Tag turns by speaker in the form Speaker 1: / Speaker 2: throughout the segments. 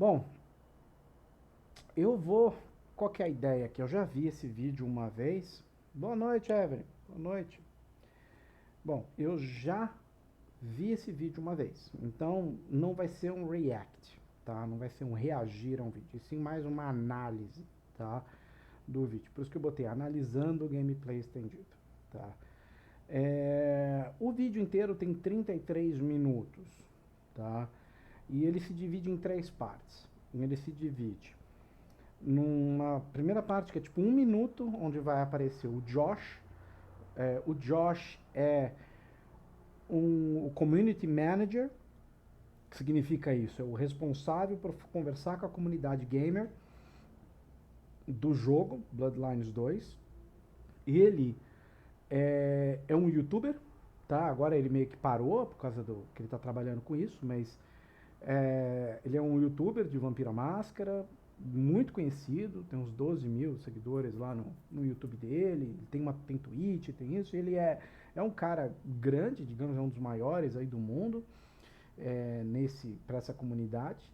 Speaker 1: Bom, eu vou. Qual que é a ideia aqui? Eu já vi esse vídeo uma vez. Boa noite, Evelyn. Boa noite. Bom, eu já vi esse vídeo uma vez. Então, não vai ser um react, tá? Não vai ser um reagir a um vídeo, e sim mais uma análise, tá? Do vídeo. Por isso que eu botei analisando o gameplay estendido, tá? O vídeo inteiro tem 33 minutos, tá? E ele se divide em três partes. Ele se divide numa primeira parte que é tipo 1 minuto, onde vai aparecer o Josh. O Josh é o Community Manager, que significa isso, é o responsável por conversar com a comunidade gamer do jogo Bloodlines 2. Ele é um youtuber, tá? Agora ele meio que parou por causa do que ele está trabalhando com isso, mas ele é um youtuber de Vampira Máscara, muito conhecido, tem uns 12 mil seguidores lá no YouTube dele, tem Twitch, tem isso, ele é um cara grande, digamos, é um dos maiores aí do mundo, para essa comunidade,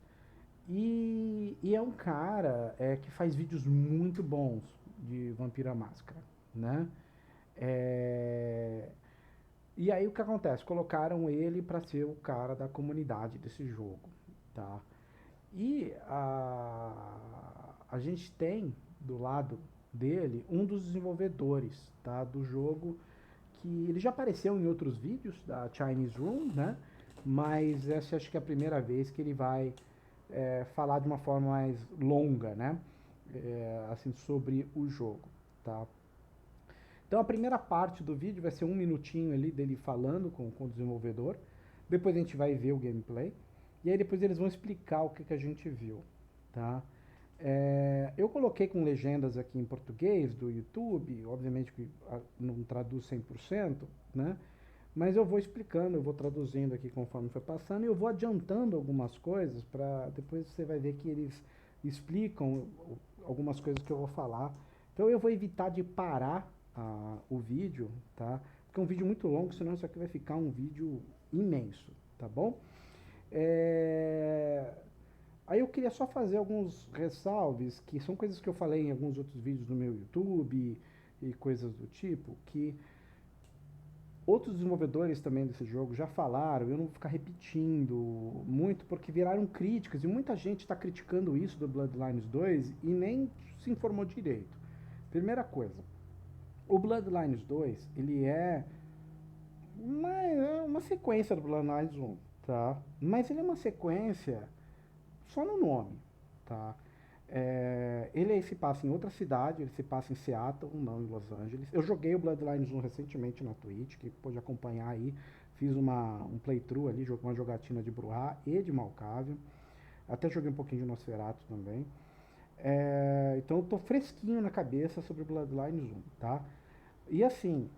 Speaker 1: e é um cara que faz vídeos muito bons de Vampira Máscara, né? É, e aí o que acontece? Colocaram ele para ser o cara da comunidade desse jogo, tá? E a gente tem do lado dele um dos desenvolvedores, tá, do jogo, que ele já apareceu em outros vídeos da Chinese Room, né? Mas essa acho que é a primeira vez que ele vai falar de uma forma mais longa, né? Assim, sobre o jogo, tá? Então a primeira parte do vídeo vai ser 1 minutinho ali dele falando com o desenvolvedor. Depois a gente vai ver o gameplay. E aí depois eles vão explicar o que a gente viu, tá? Eu coloquei com legendas aqui em português do YouTube, obviamente que não traduz 100%, né? Mas eu vou explicando, eu vou traduzindo aqui conforme foi passando e eu vou adiantando algumas coisas para depois você vai ver que eles explicam algumas coisas que eu vou falar. Então eu vou evitar de parar o vídeo, tá? Porque é um vídeo muito longo, senão isso aqui vai ficar um vídeo imenso, tá bom? É... Aí eu queria só fazer alguns ressalves, que são coisas que eu falei em alguns outros vídeos no meu YouTube e coisas do tipo, que outros desenvolvedores também desse jogo já falaram, eu não vou ficar repetindo muito, porque viraram críticas, e muita gente está criticando isso do Bloodlines 2 e nem se informou direito. Primeira coisa, o Bloodlines 2, ele é uma sequência do Bloodlines 1, tá? Mas ele é uma sequência só no nome, tá? Ele se passa em outra cidade, ele se passa em Seattle, não em Los Angeles. Eu joguei o Bloodlines 1 recentemente na Twitch, que pôde acompanhar aí. Fiz um playthrough ali, uma jogatina de Bruhá e de Malkavian. Até joguei um pouquinho de Nosferatu também. Então eu tô fresquinho na cabeça sobre o Bloodlines 1, tá? E assim,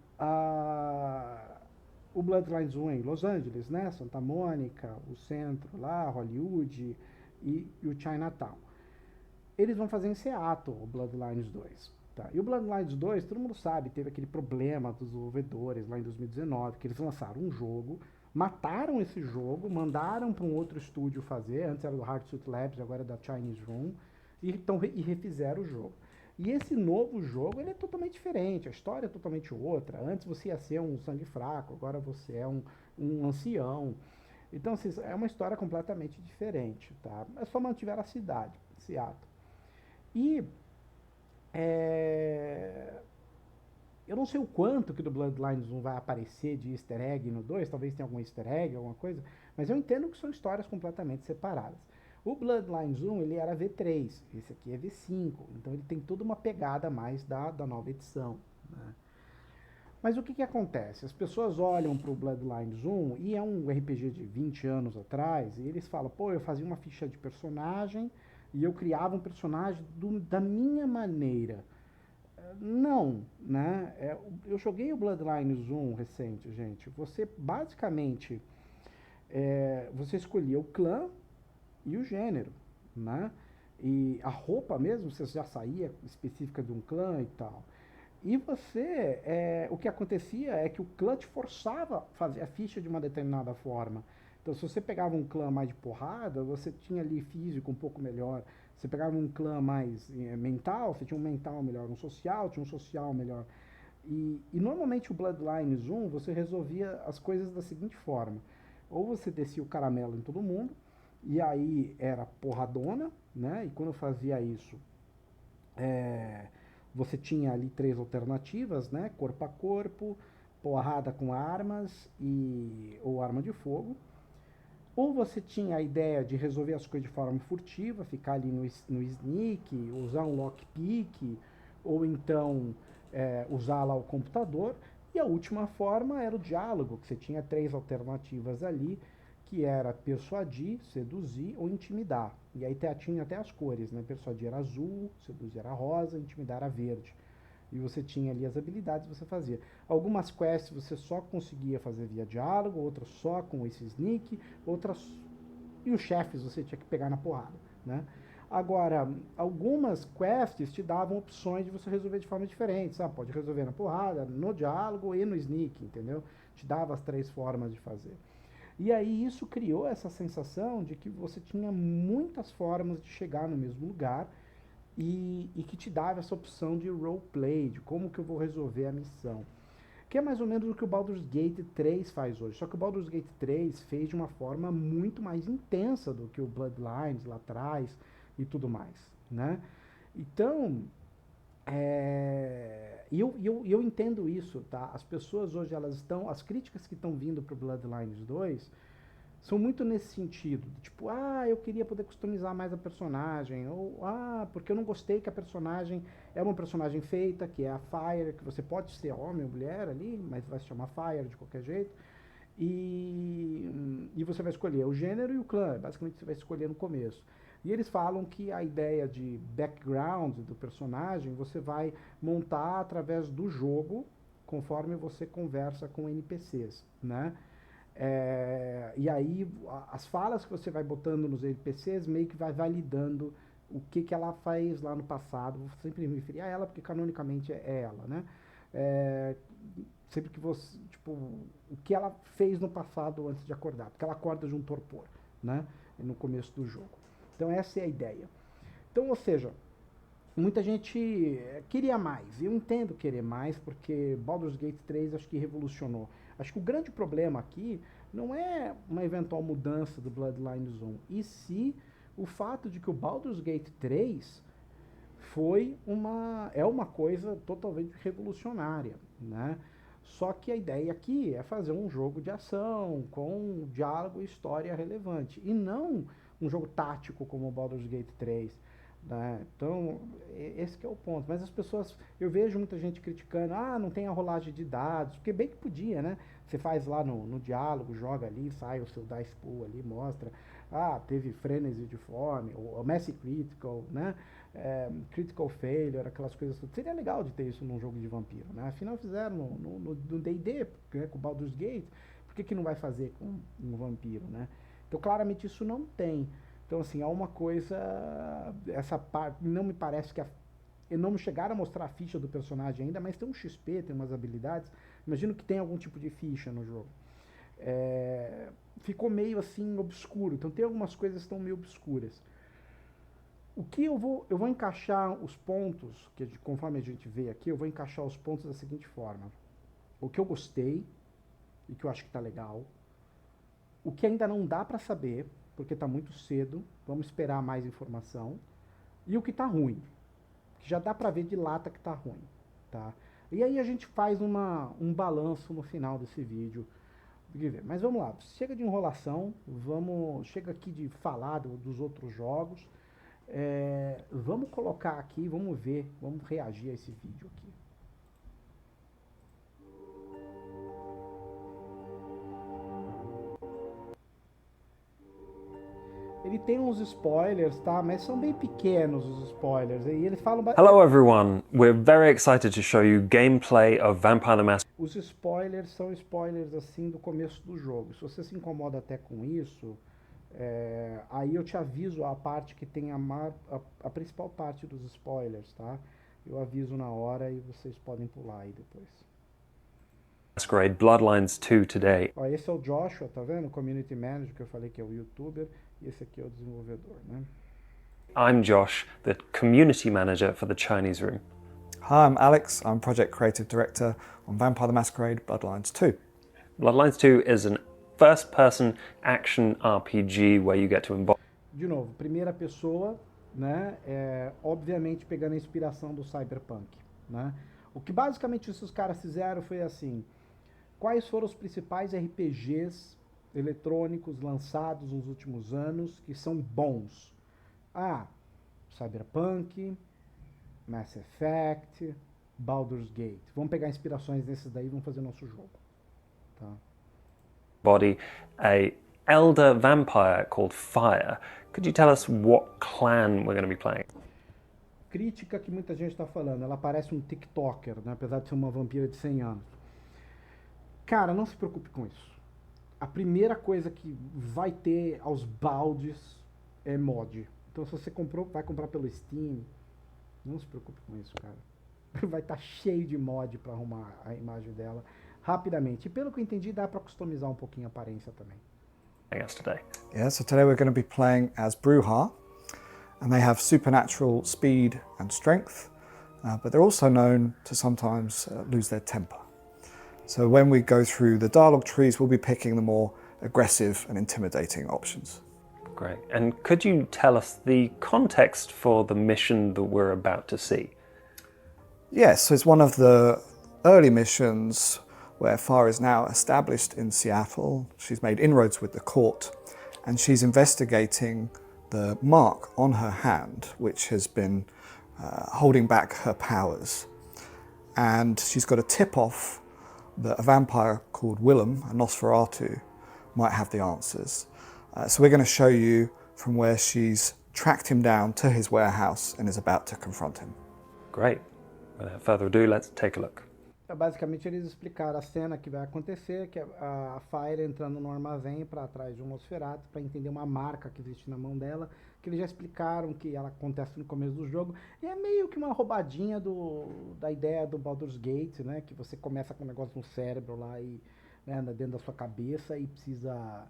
Speaker 1: o Bloodlines 1 é em Los Angeles, né? Santa Mônica, o centro lá, Hollywood e o Chinatown. Eles vão fazer em Seattle o Bloodlines 2. Tá? E o Bloodlines 2, todo mundo sabe, teve aquele problema dos desenvolvedores lá em 2019, que eles lançaram um jogo, mataram esse jogo, mandaram para um outro estúdio fazer, antes era do Hardsuit Labs, agora é da Chinese Room, e refizeram o jogo. E esse novo jogo, ele é totalmente diferente, a história é totalmente outra. Antes você ia ser um sangue fraco, agora você é um ancião. Então, assim, é uma história completamente diferente, tá? É só mantiveram a cidade, Seattle. E é, eu não sei o quanto que do Bloodlines 1 vai aparecer de easter egg no 2, talvez tenha algum easter egg, alguma coisa, mas eu entendo que são histórias completamente separadas. O Bloodlines 1 ele era V3, esse aqui é V5, então ele tem toda uma pegada mais da nova edição, né? Mas o que acontece? As pessoas olham para o Bloodlines 1 e é um RPG de 20 anos atrás, e eles falam, pô, eu fazia uma ficha de personagem e eu criava um personagem da minha maneira. Não, né? Eu joguei o Bloodlines 1 recente, gente. Você basicamente você escolhia o clã e o gênero, né? E a roupa mesmo, você já saía específica de um clã e tal. E o que acontecia é que o clã te forçava a fazer a ficha de uma determinada forma. Então, se você pegava um clã mais de porrada, você tinha ali físico um pouco melhor. Você pegava um clã mais mental, você tinha um mental melhor. Um social, tinha um social melhor. E normalmente o Bloodlines 1, você resolvia as coisas da seguinte forma. Ou você descia o caramelo em todo mundo, e aí era porradona, né? E quando fazia isso, é, você tinha ali três alternativas, né? Corpo a corpo, porrada com armas ou arma de fogo. Ou você tinha a ideia de resolver as coisas de forma furtiva, ficar ali no sneak, usar um lockpick, ou então usar lá o computador. E a última forma era o diálogo, que você tinha três alternativas ali, que era persuadir, seduzir ou intimidar. E aí tinha até as cores, né? Persuadir era azul, seduzir era rosa, intimidar era verde. E você tinha ali as habilidades que você fazia. Algumas quests você só conseguia fazer via diálogo, outras só com esse sneak, outras... E os chefes você tinha que pegar na porrada, né? Agora, algumas quests te davam opções de você resolver de forma diferente, sabe? Pode resolver na porrada, no diálogo e no sneak, entendeu? Te dava as três formas de fazer. E aí isso criou essa sensação de que você tinha muitas formas de chegar no mesmo lugar e que te dava essa opção de roleplay, de como que eu vou resolver a missão. Que é mais ou menos o que o Baldur's Gate 3 faz hoje. Só que o Baldur's Gate 3 fez de uma forma muito mais intensa do que o Bloodlines lá atrás e tudo mais, né? Então, eu entendo isso, tá? As pessoas hoje, as críticas que estão vindo pro Bloodlines 2 são muito nesse sentido. Tipo, eu queria poder customizar mais a personagem. Ou, porque eu não gostei que a personagem é uma personagem feita, que é a Fire, que você pode ser homem ou mulher ali, mas vai se chamar Fire de qualquer jeito. E você vai escolher o gênero e o clã. Basicamente você vai escolher no começo. E eles falam que a ideia de background do personagem você vai montar através do jogo, conforme você conversa com NPCs, né? E aí as falas que você vai botando nos NPCs meio que vai validando o que ela fez lá no passado. Vou sempre me referir a ela porque canonicamente é ela, né? É, sempre que você, tipo, o que ela fez no passado antes de acordar, porque ela acorda de um torpor, né? No começo do jogo. Então essa é a ideia. Então, ou seja, muita gente queria mais. Eu entendo querer mais, porque Baldur's Gate 3 acho que revolucionou. Acho que o grande problema aqui não é uma eventual mudança do Bloodlines 1, e sim o fato de que o Baldur's Gate 3 é uma coisa totalmente revolucionária, né? Só que a ideia aqui é fazer um jogo de ação com diálogo e história relevante, e não um jogo tático como o Baldur's Gate 3. Né? Então, esse que é o ponto. Mas as pessoas, eu vejo muita gente criticando, não tem a rolagem de dados, porque bem que podia, né? Você faz lá no diálogo, joga ali, sai o seu dice pool ali, mostra, teve frenesi de fome, ou Messi Critical, né? Critical Failure, aquelas coisas tudo. Seria legal de ter isso num jogo de vampiro, né? Afinal fizeram no D&D, né, com o Baldur's Gate, por que não vai fazer com um vampiro, né? Então, claramente isso não tem. Então, assim, há uma coisa. Essa parte. Não me parece que. Não me chegaram a mostrar a ficha do personagem ainda, mas tem um XP, tem umas habilidades. Imagino que tem algum tipo de ficha no jogo. Ficou meio assim obscuro. Então, tem algumas coisas que estão meio obscuras. O que eu vou encaixar os pontos, conforme a gente vê aqui, eu vou encaixar os pontos da seguinte forma. O que eu gostei e que eu acho que está legal. O que ainda não dá para saber, porque está muito cedo, vamos esperar mais informação. E o que está ruim, que já dá para ver de lata que está ruim, tá? E aí a gente faz um balanço no final desse vídeo. Mas vamos lá, chega de enrolação, chega aqui de falar dos outros jogos. Vamos colocar aqui, vamos ver, vamos reagir a esse vídeo aqui. Ele tem uns spoilers, tá? Mas são bem pequenos os spoilers. E eles falam...
Speaker 2: Hello everyone, we're very excited to show you gameplay of Vampire the Masquerade.
Speaker 1: Os spoilers são spoilers assim do começo do jogo. Se você se incomoda até com isso, aí eu te aviso a parte que tem a principal parte dos spoilers, tá? Eu aviso na hora e vocês podem pular aí depois.
Speaker 2: Masquerade Bloodlines 2 today.
Speaker 1: Ó, esse é o Joshua, tá vendo? Community Manager, que eu falei que é o YouTuber, e esse aqui é o desenvolvedor, né?
Speaker 2: I'm Josh, the Community Manager for the Chinese Room.
Speaker 3: Hi, I'm Alex. I'm Project Creative Director on Vampire the Masquerade Bloodlines 2.
Speaker 2: Bloodlines 2 is an first-person action RPG where you get to embody.
Speaker 1: De novo, primeira pessoa, né? Obviamente pegando a inspiração do Cyberpunk, né? O que basicamente esses caras fizeram foi assim: quais foram os principais RPGs eletrônicos lançados nos últimos anos que são bons? Ah, Cyberpunk, Mass Effect, Baldur's Gate. Vamos pegar inspirações desses daí e vamos fazer nosso jogo. Tá?
Speaker 2: Body a elder vampire called Fire. Could you tell us what clan we're going to be playing?
Speaker 1: Crítica que muita gente está falando, ela parece um TikToker, né? Apesar de ser uma vampira de 100 anos. Cara, não se preocupe com isso. A primeira coisa que vai ter aos baldes é mod. Então se você comprou, vai comprar pelo Steam, não se preocupe com isso, cara. Vai estar cheio de mod para arrumar a imagem dela rapidamente. E pelo que eu entendi, dá para customizar um pouquinho a aparência também.
Speaker 2: Today.
Speaker 3: Yeah, so today we're going to be playing as Brujah, and they have supernatural speed and strength, but they're also known to sometimes lose their temper. So when we go through the dialogue trees, we'll be picking the more aggressive and intimidating options.
Speaker 2: Great. And could you tell us the context for the mission that we're about to see?
Speaker 3: Yes, so it's one of the early missions where Fire is now established in Seattle. She's made inroads with the court, and she's investigating the mark on her hand, which has been holding back her powers. And she's got a tip-off that a vampire called Willem, a Nosferatu, might have the answers. So we're going to show you from where she's tracked him down to his warehouse and is about to confront him.
Speaker 2: Great. Without further ado, let's take a look.
Speaker 1: Basicamente eles explicaram a cena que vai acontecer, que é a Fire entrando no armazém para trás de um Nosferatu para entender uma marca que existe na mão dela, que eles já explicaram que ela acontece no começo do jogo, e é meio que uma roubadinha da ideia do Baldur's Gate, né, que você começa com um negócio no cérebro lá e, né, dentro da sua cabeça e precisa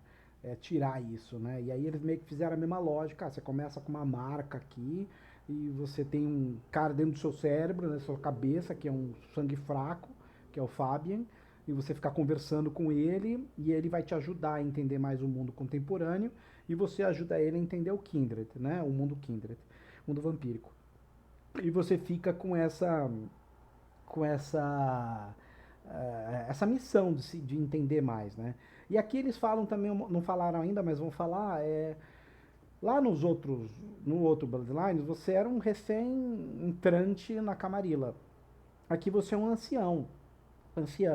Speaker 1: tirar isso, né, e aí eles meio que fizeram a mesma lógica. Você começa com uma marca aqui e você tem um cara dentro do seu cérebro, na sua cabeça, que é um sangue fraco, que é o Fabian, e você ficar conversando com ele, e ele vai te ajudar a entender mais o mundo contemporâneo, e você ajuda ele a entender o Kindred, né? O mundo Kindred, o mundo vampírico. E você fica com essa missão de entender mais, né? E aqui eles falam também, não falaram ainda, mas vão falar, lá no outro Bloodlines, você era um recém-entrante na Camarilla. Aqui você é um anciã,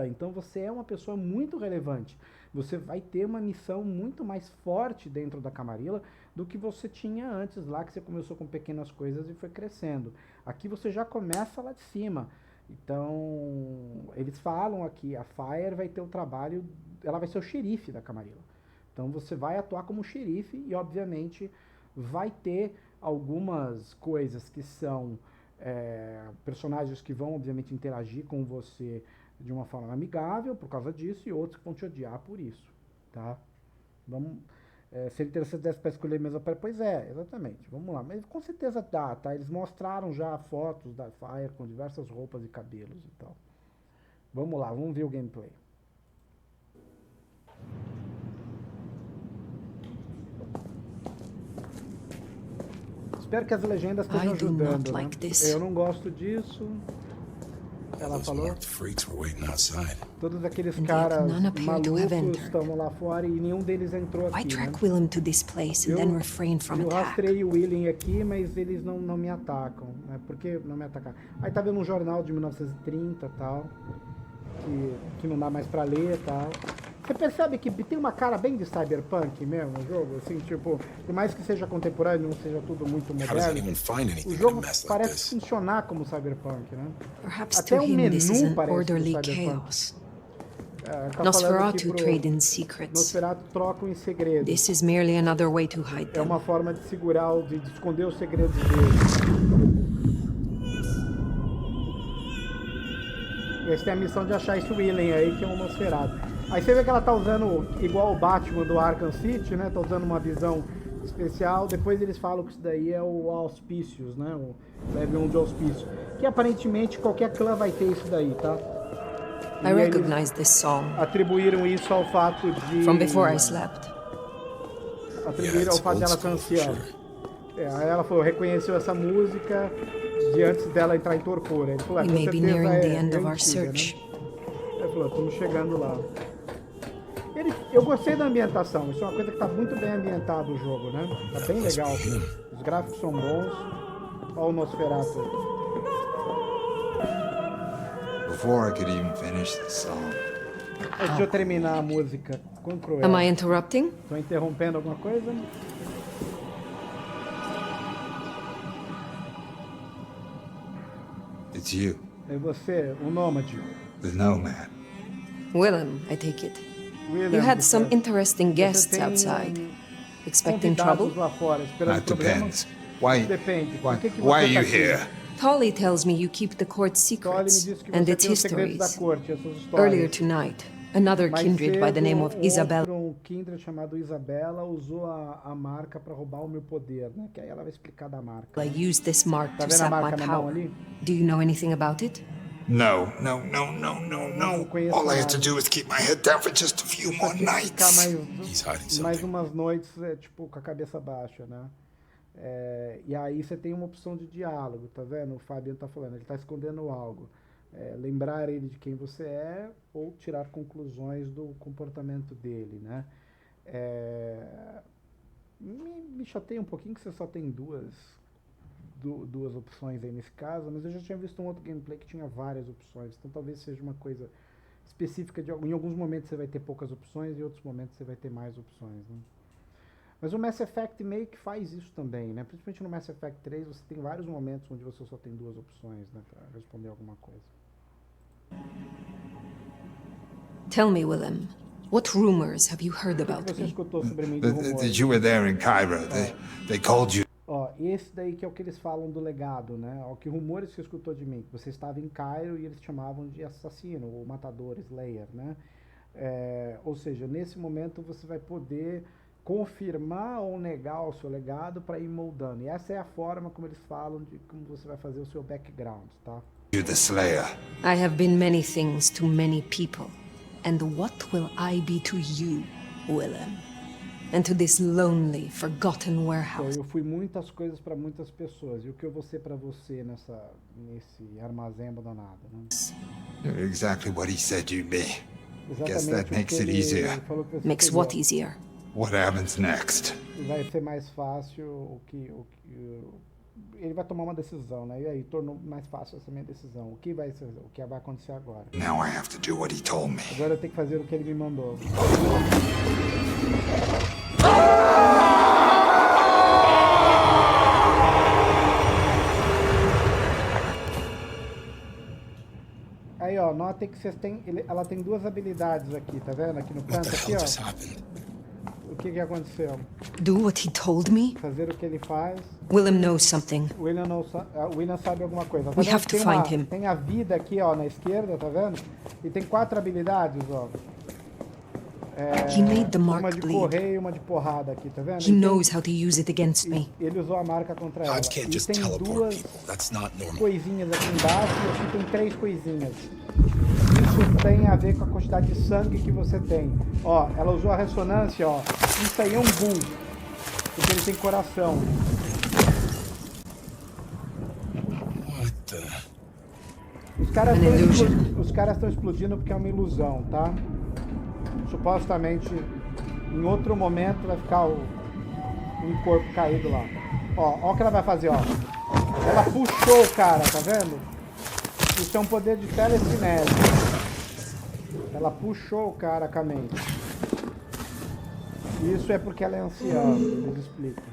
Speaker 1: então você é uma pessoa muito relevante. Você vai ter uma missão muito mais forte dentro da Camarilla do que você tinha antes lá, que você começou com pequenas coisas e foi crescendo. Aqui você já começa lá de cima. Então, eles falam aqui, a Fire vai ter o trabalho, ela vai ser o xerife da Camarilla. Então você vai atuar como xerife e, obviamente, vai ter algumas coisas que são personagens que vão, obviamente, interagir com você de uma forma amigável por causa disso, e outros que vão te odiar por isso, tá? Seria interessante desse para escolher mesmo. Pois é, exatamente, vamos lá. Mas com certeza dá, tá? Eles mostraram já fotos da Fire com diversas roupas e cabelos e tal. Vamos lá, vamos ver o gameplay. Espero que as legendas estejam ajudando, né? Eu não gosto disso. Ela falou. Todos aqueles caras malucos estão lá fora e nenhum deles entrou aqui, né? Eu rastrei o William aqui, mas eles não me atacam, né? Por que não me atacaram? Aí tá vendo um jornal de 1930 e tal, que não dá mais pra ler e tal. Você percebe que tem uma cara bem de cyberpunk mesmo no jogo, assim, tipo, por mais que seja contemporâneo, não seja tudo muito moderno, o jogo parece funcionar como cyberpunk, né? Até o menu parece cyberpunk.
Speaker 4: Nosferatu trade in secrets.
Speaker 1: Nosferatu trocam em segredos.
Speaker 4: This is merely another way to hide them.
Speaker 1: É uma forma de segurar, de esconder os segredos deles. E aí você tem a missão de achar esse Willen aí, que é um Nosferatu. Aí você vê que ela tá usando, igual o Batman do Arkham City, né? Tá usando uma visão especial. Depois eles falam que isso daí é o Auspícios, né? O level 1 de Auspício. Que aparentemente qualquer clã vai ter isso daí, tá?
Speaker 4: I recognize this song
Speaker 1: Atribuíram isso ao fato de...
Speaker 4: from before I slept.
Speaker 1: Atribuíram ao fato de ela ser anciã. Aí ela falou, reconheceu essa música de antes dela entrar em torpor. Ele falou,
Speaker 4: We
Speaker 1: com
Speaker 4: may be
Speaker 1: certeza
Speaker 4: nearing the end of our
Speaker 1: antiga,
Speaker 4: search.
Speaker 1: Né? Ele falou, estamos chegando lá. Eu gostei da ambientação, isso é uma coisa que está muito bem ambientado o jogo, né? Tá bem legal. Os gráficos são bons. Olha o Nosferatu.
Speaker 5: Before I could even finish the song,
Speaker 1: Antes de eu terminar a música, quão cruel.
Speaker 4: Am I interrupting?
Speaker 1: Estou interrompendo alguma coisa?
Speaker 5: it's you,
Speaker 1: É você, o nômade.
Speaker 5: the nomad.
Speaker 4: Willem, I take it.
Speaker 1: William,
Speaker 4: You had some
Speaker 1: você-
Speaker 4: interesting
Speaker 1: você
Speaker 4: guests
Speaker 1: tem
Speaker 4: outside. Expecting
Speaker 1: convidados
Speaker 4: trouble?
Speaker 1: lá fora, esperando
Speaker 5: That
Speaker 1: problemas.
Speaker 5: depends. Why?
Speaker 1: Depende. Por que
Speaker 5: Why are
Speaker 1: você
Speaker 5: you
Speaker 1: tá aqui?
Speaker 5: here?
Speaker 4: Tolly tells me you keep the court's
Speaker 1: Tolly me
Speaker 4: secrets
Speaker 1: disse que
Speaker 4: and
Speaker 1: você
Speaker 4: its
Speaker 1: tem os segredos da
Speaker 4: histories.
Speaker 1: corte, essas histórias.
Speaker 4: Earlier tonight, another
Speaker 1: Mais
Speaker 4: kindred by the name of
Speaker 1: cedo,
Speaker 4: Isabella
Speaker 1: Um kindred chamado Isabela usou a marca para roubar o meu poder, né? Que aí ela vai explicar da marca.
Speaker 4: used this mark
Speaker 1: Tá
Speaker 4: to
Speaker 1: vendo a
Speaker 4: sap my
Speaker 1: marca na mão
Speaker 4: power.
Speaker 1: ali?
Speaker 4: Do you know anything about it?
Speaker 5: No.
Speaker 1: Não conheço
Speaker 5: All I have
Speaker 1: nada.
Speaker 5: to do is keep my head down for just a few
Speaker 1: Só
Speaker 5: more
Speaker 1: tinha que ficar
Speaker 5: nights. He's hiding
Speaker 1: mais
Speaker 5: something.
Speaker 1: umas noites, tipo, com a cabeça baixa, né? E aí você tem uma opção de diálogo, tá vendo? O Fabian tá falando, ele tá escondendo algo. Lembrar ele de quem você é ou tirar conclusões do comportamento dele, né? Me chateia um pouquinho que você só tem duas opções aí nesse caso, mas eu já tinha visto um outro gameplay que tinha várias opções, então talvez seja uma coisa específica em alguns momentos você vai ter poucas opções e em outros momentos você vai ter mais opções, né? Mas o Mass Effect meio que faz isso também, né? Principalmente no Mass Effect 3 você tem vários momentos onde você só tem duas opções, né, para responder alguma coisa.
Speaker 4: Tell me, Willem, what rumors have you heard
Speaker 1: O que
Speaker 4: about
Speaker 1: você
Speaker 4: me?
Speaker 1: escutou sobre mim de rumores?
Speaker 5: That you were there in Cairo. They called you.
Speaker 1: Ó, esse daí que é o que eles falam do legado, né? Ó, que rumores você escutou de mim? Que você estava em Cairo e eles te chamavam de assassino, ou matador, Slayer, né? Ou seja, nesse momento você vai poder confirmar ou negar o seu legado para ir moldando. E essa é a forma como eles falam de como você vai fazer o seu background, tá?
Speaker 5: You're the Slayer.
Speaker 4: I have been many things to many people. And what will I be to you, Willem? And to this lonely, forgotten warehouse?
Speaker 1: Eu fui muitas coisas para muitas pessoas. E o que eu vou ser para você nesse armazém abandonado, né?
Speaker 5: You're exactly what he said you'd be. Guess
Speaker 1: Exatamente
Speaker 5: that
Speaker 1: o
Speaker 5: makes
Speaker 1: que
Speaker 5: it
Speaker 1: ele
Speaker 5: easier.
Speaker 1: falou que você
Speaker 4: Makes
Speaker 1: seria.
Speaker 4: what easier?
Speaker 5: What happens next?
Speaker 1: Vai ser mais fácil ele vai tomar uma decisão, né? E aí tornou mais fácil essa minha decisão. O que vai acontecer agora?
Speaker 5: Now I have to do what he told me.
Speaker 1: Agora eu tenho que fazer o que ele me mandou. Aí, ó, notem que vocês têm, ela tem duas habilidades aqui, tá vendo? Aqui no canto, aqui, ó.
Speaker 5: happened?
Speaker 1: O que aconteceu?
Speaker 4: Do what he told me?
Speaker 1: Fazer o que ele faz.
Speaker 4: Willem knows something.
Speaker 1: O William sabe alguma coisa. Tá
Speaker 4: We
Speaker 1: vendo
Speaker 4: have
Speaker 1: que
Speaker 4: to
Speaker 1: tem
Speaker 4: find him.
Speaker 1: Tem a vida aqui, ó, na esquerda, tá vendo? E tem 4 habilidades, ó.
Speaker 4: He made the
Speaker 1: Uma
Speaker 4: mark
Speaker 1: de
Speaker 4: bleed.
Speaker 1: correr e uma de porrada aqui, tá vendo?
Speaker 4: He knows how to use it against me.
Speaker 1: Ele usou a marca contra ela.
Speaker 6: Gods can't
Speaker 1: E
Speaker 6: just
Speaker 1: tem
Speaker 6: teleport
Speaker 1: duas
Speaker 6: people. That's not normal.
Speaker 1: coisinhas aqui embaixo e aqui tem 3 coisinhas. Isso tem a ver com a quantidade de sangue que você tem. Ó, ela usou a ressonância, ó. Isso aí é um boom. Porque ele tem coração.
Speaker 6: What the?
Speaker 1: Os caras estão explodindo porque é uma ilusão, tá? Supostamente, em outro momento vai ficar um corpo caído lá. Ó o que ela vai fazer, ó. Ela puxou o cara, tá vendo? Isso é um poder de telecinese. Ela puxou o cara com a mente. Isso é porque ela é anciã, eles explicam.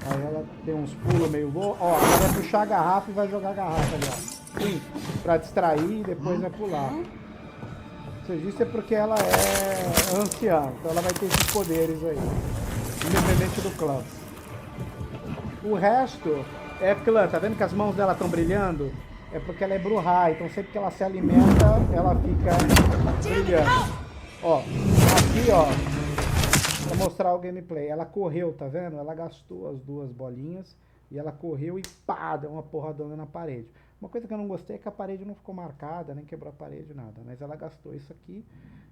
Speaker 1: Aí ela tem uns pulos meio loucos. Ó, ela vai puxar a garrafa e vai jogar a garrafa ali, ó. Sim, pra distrair e depois vai pular. Ou seja, isso é porque ela é anciã, então ela vai ter esses poderes aí. Independente do clã. O resto é clã, tá vendo que as mãos dela estão brilhando? é porque ela é Bruhá, então sempre que ela se alimenta, ela fica brilhando. Ó, aqui ó, vou mostrar o gameplay. Ela correu, tá vendo? Ela gastou as 2 bolinhas e ela correu e pá, deu uma porradona na parede. Uma coisa que eu não gostei é que a parede não ficou marcada, nem quebrou a parede, nada. Mas ela gastou isso aqui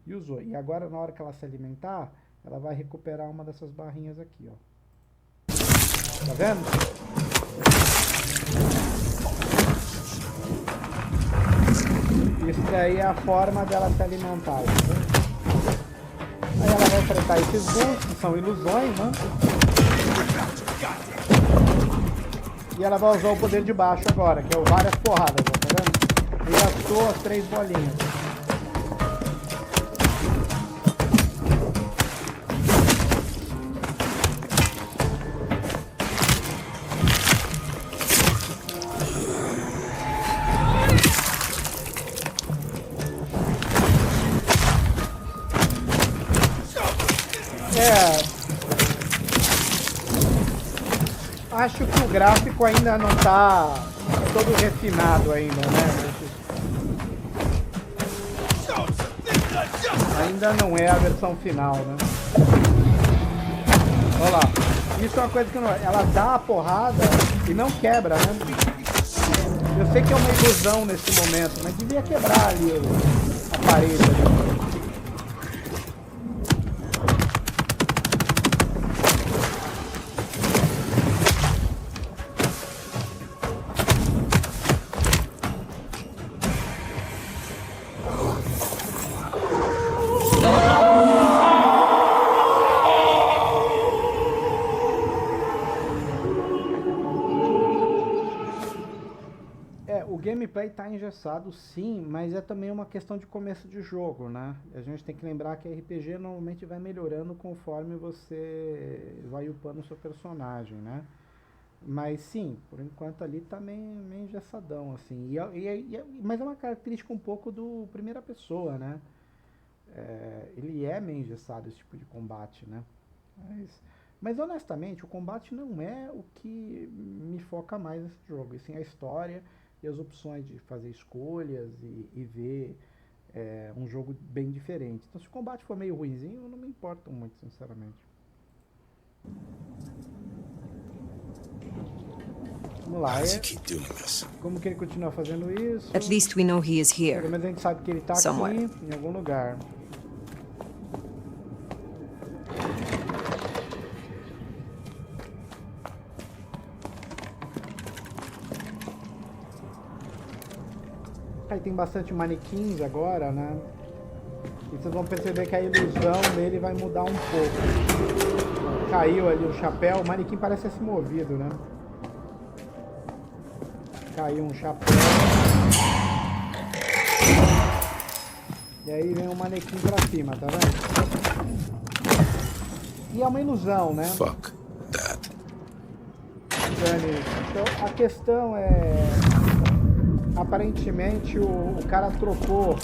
Speaker 1: e usou. E agora, na hora que ela se alimentar, ela vai recuperar uma dessas barrinhas aqui, ó. Tá vendo? Isso daí é a forma dela se alimentar. Aí ela vai enfrentar esses bulls, que são ilusões, né? E ela vai usar o poder de baixo agora, que é o várias porradas, ó, tá vendo? E gastou as 3 bolinhas. Acho que o gráfico ainda não tá todo refinado ainda, né? Ainda não é a versão final, né? Olha lá. Isso é uma coisa que não... Ela dá a porrada e não quebra, né? Eu sei que é uma ilusão nesse momento, mas devia quebrar ali a parede ali. O gameplay tá engessado sim, mas é também uma questão de começo de jogo, né? A gente tem que lembrar que RPG normalmente vai melhorando conforme você vai upando o seu personagem, né? Mas sim, por enquanto ali tá meio engessadão, assim. Mas é uma característica um pouco do primeira pessoa, né? Ele é meio engessado, esse tipo de combate, né? Mas honestamente, o combate não é o que me foca mais nesse jogo, e sim a história e as opções de fazer escolhas e ver um jogo bem diferente. Então se o combate for meio ruinzinho, eu não me importo muito, sinceramente. Vamos lá. Como que ele continua fazendo isso?
Speaker 4: At least we know he is here.
Speaker 1: Pelo menos a gente sabe que ele tá
Speaker 4: Somewhere.
Speaker 1: aqui, em algum lugar. Aí tem bastante manequins agora, né? E vocês vão perceber que a ilusão dele vai mudar um pouco. Caiu ali o chapéu, o manequim parece ter se movido, né? Caiu um chapéu. E aí vem um manequim pra cima, tá vendo? E é uma ilusão, né?
Speaker 6: Fuck that.
Speaker 1: Então a questão é... Aparentemente o cara trocou,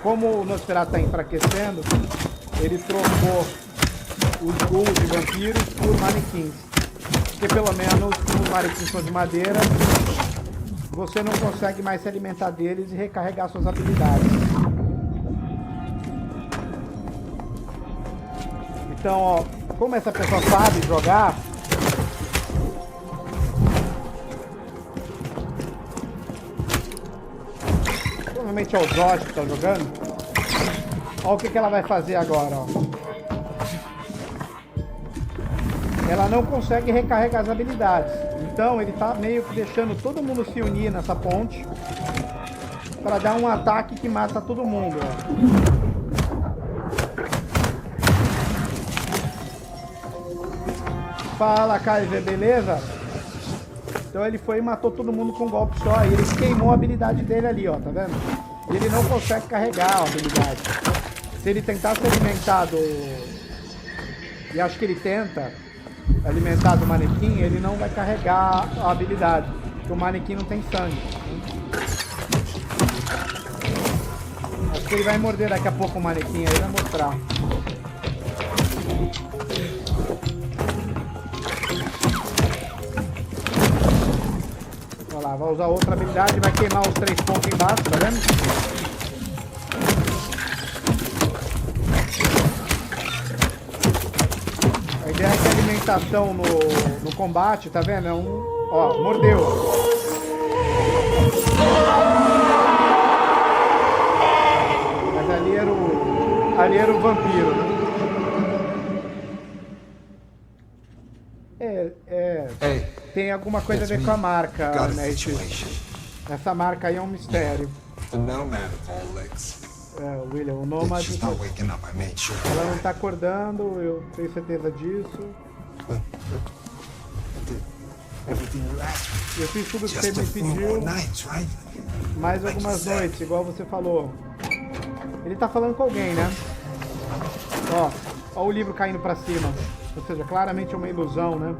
Speaker 1: como o Nosferatu está enfraquecendo, ele trocou os ghouls de vampiros por manequins. Porque pelo menos os manequins são de madeira, você não consegue mais se alimentar deles e recarregar suas habilidades. Então, ó, como essa pessoa sabe jogar, provavelmente é o Josh que está jogando. Olha o que ela vai fazer agora, ó. Ela não consegue recarregar as habilidades. Então ele tá meio que deixando todo mundo se unir nessa ponte para dar um ataque que mata todo mundo, ó. Fala, Kaiser, beleza? Então ele foi e matou todo mundo com um golpe só. E ele queimou a habilidade dele ali, ó, tá vendo? E ele não consegue carregar a habilidade. Se ele tentar se alimentar do... E acho que ele tenta alimentar do manequim, ele não vai carregar a habilidade. Porque o manequim não tem sangue. Acho que ele vai morder daqui a pouco o manequim, aí vai mostrar. lá, vai usar outra habilidade, vai queimar os 3 pontos embaixo, tá vendo? A ideia é que a alimentação no combate, tá vendo? É um... Ó, mordeu. Mas ali era o vampiro, né? Tem alguma coisa a ver com a marca,
Speaker 5: Got a
Speaker 1: né?
Speaker 5: situation.
Speaker 1: Essa marca aí é um mistério.
Speaker 5: The nomad of all lakes.
Speaker 1: William, o Nomad,
Speaker 5: She's not waking up, I made sure.
Speaker 1: ela não tá acordando, eu tenho certeza disso.
Speaker 5: Everything you asked
Speaker 1: Eu fiz tudo
Speaker 5: for.
Speaker 1: que você
Speaker 5: Just a
Speaker 1: me
Speaker 5: few more
Speaker 1: pediu,
Speaker 5: nights, right?
Speaker 1: mais algumas noites, igual você falou. Ele tá falando com alguém, né? Ó o livro caindo pra cima. Ou seja, claramente é uma ilusão, né?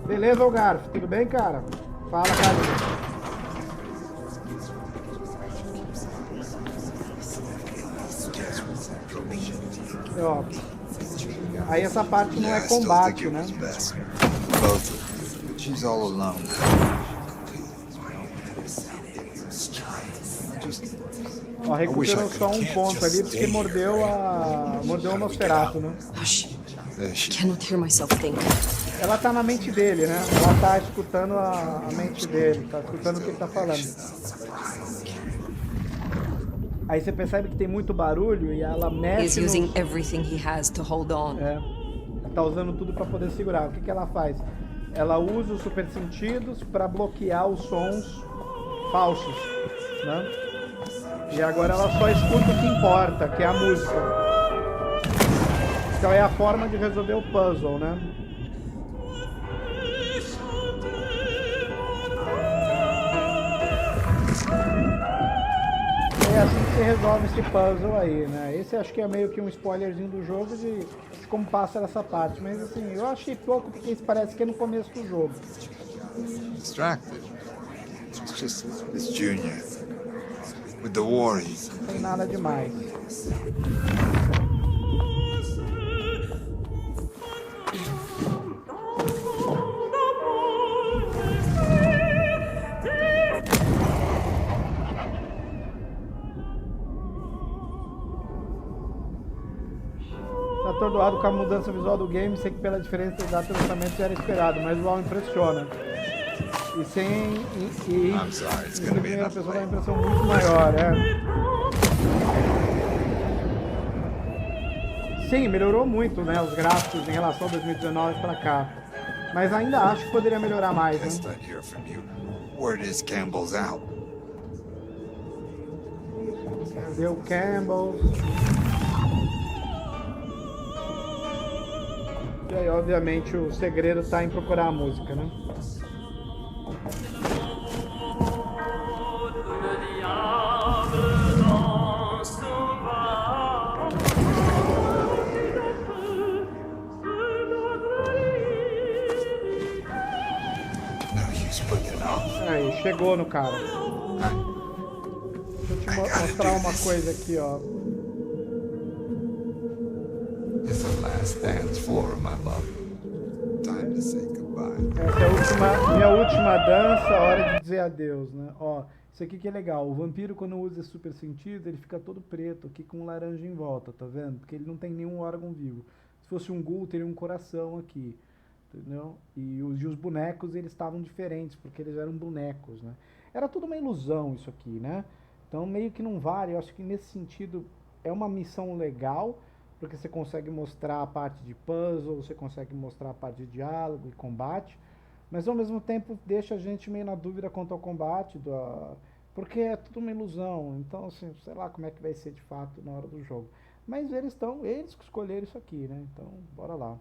Speaker 1: Beleza, Algarve? Tudo bem, cara? Fala, cara. Ó, aí essa parte não é
Speaker 5: I still think
Speaker 1: combate,
Speaker 5: it
Speaker 1: né?
Speaker 5: was best. Both. She's all alone.
Speaker 1: Ó, recuperou só um ponto ali porque mordeu o Nosferatu, né?
Speaker 4: Hush.
Speaker 5: There she
Speaker 4: Cannot hear myself think.
Speaker 1: Ela tá na mente dele, né? Ela tá escutando a mente dele, tá escutando o que ele tá falando. Aí você percebe que tem muito barulho e ela
Speaker 4: He is
Speaker 1: mexe no...
Speaker 4: using everything he has to hold on.
Speaker 1: Tá usando tudo pra poder segurar. O que ela faz? Ela usa os super sentidos pra bloquear os sons falsos, né? E agora ela só escuta o que importa, que é a música. Então é a forma de resolver o puzzle, né? É assim que você resolve esse puzzle aí, né? Esse acho que é meio que um spoilerzinho do jogo de como passa essa parte. Mas assim, eu achei pouco porque isso parece que é no começo do jogo.
Speaker 5: distracted. It's just this junior. With the war, he's
Speaker 1: Não tem nada demais. Tá atordoado com a mudança visual do game, sei que pela diferença exata do lançamento já era esperado, mas o UAU impressiona. E sem.
Speaker 5: I'm sorry, it's gonna be
Speaker 1: a
Speaker 5: enough
Speaker 1: pessoa dá uma
Speaker 5: later.
Speaker 1: impressão muito maior, Sim, melhorou muito, né? Os gráficos em relação a 2019 pra cá. Mas ainda acho que poderia melhorar mais, né?
Speaker 5: Guess I'd hear from you. Word is Campbell's out.
Speaker 1: Cadê o Campbell? E aí, obviamente, o segredo tá em procurar a música, né?
Speaker 5: No use putting it off.
Speaker 1: Aí, chegou no cara. Deixa eu te mostrar uma coisa aqui, ó.
Speaker 5: It's the last dance floor, my love. Time to say goodbye.
Speaker 1: Essa é a minha última dança, hora de dizer adeus, né? Ó, isso aqui que é legal. O vampiro, quando usa super sentido, ele fica todo preto aqui com um laranja em volta, tá vendo? Porque ele não tem nenhum órgão vivo. Se fosse um ghoul, teria um coração aqui, entendeu? E os bonecos, eles estavam diferentes, porque eles eram bonecos, né? Era tudo uma ilusão isso aqui, né? Então, meio que não vale. Eu acho que nesse sentido é uma missão legal, porque você consegue mostrar a parte de puzzle, você consegue mostrar a parte de diálogo e combate, mas ao mesmo tempo deixa a gente meio na dúvida quanto ao combate, porque é tudo uma ilusão, então assim, sei lá como é que vai ser de fato na hora do jogo. Mas eles que escolheram isso aqui, né? Então, bora lá.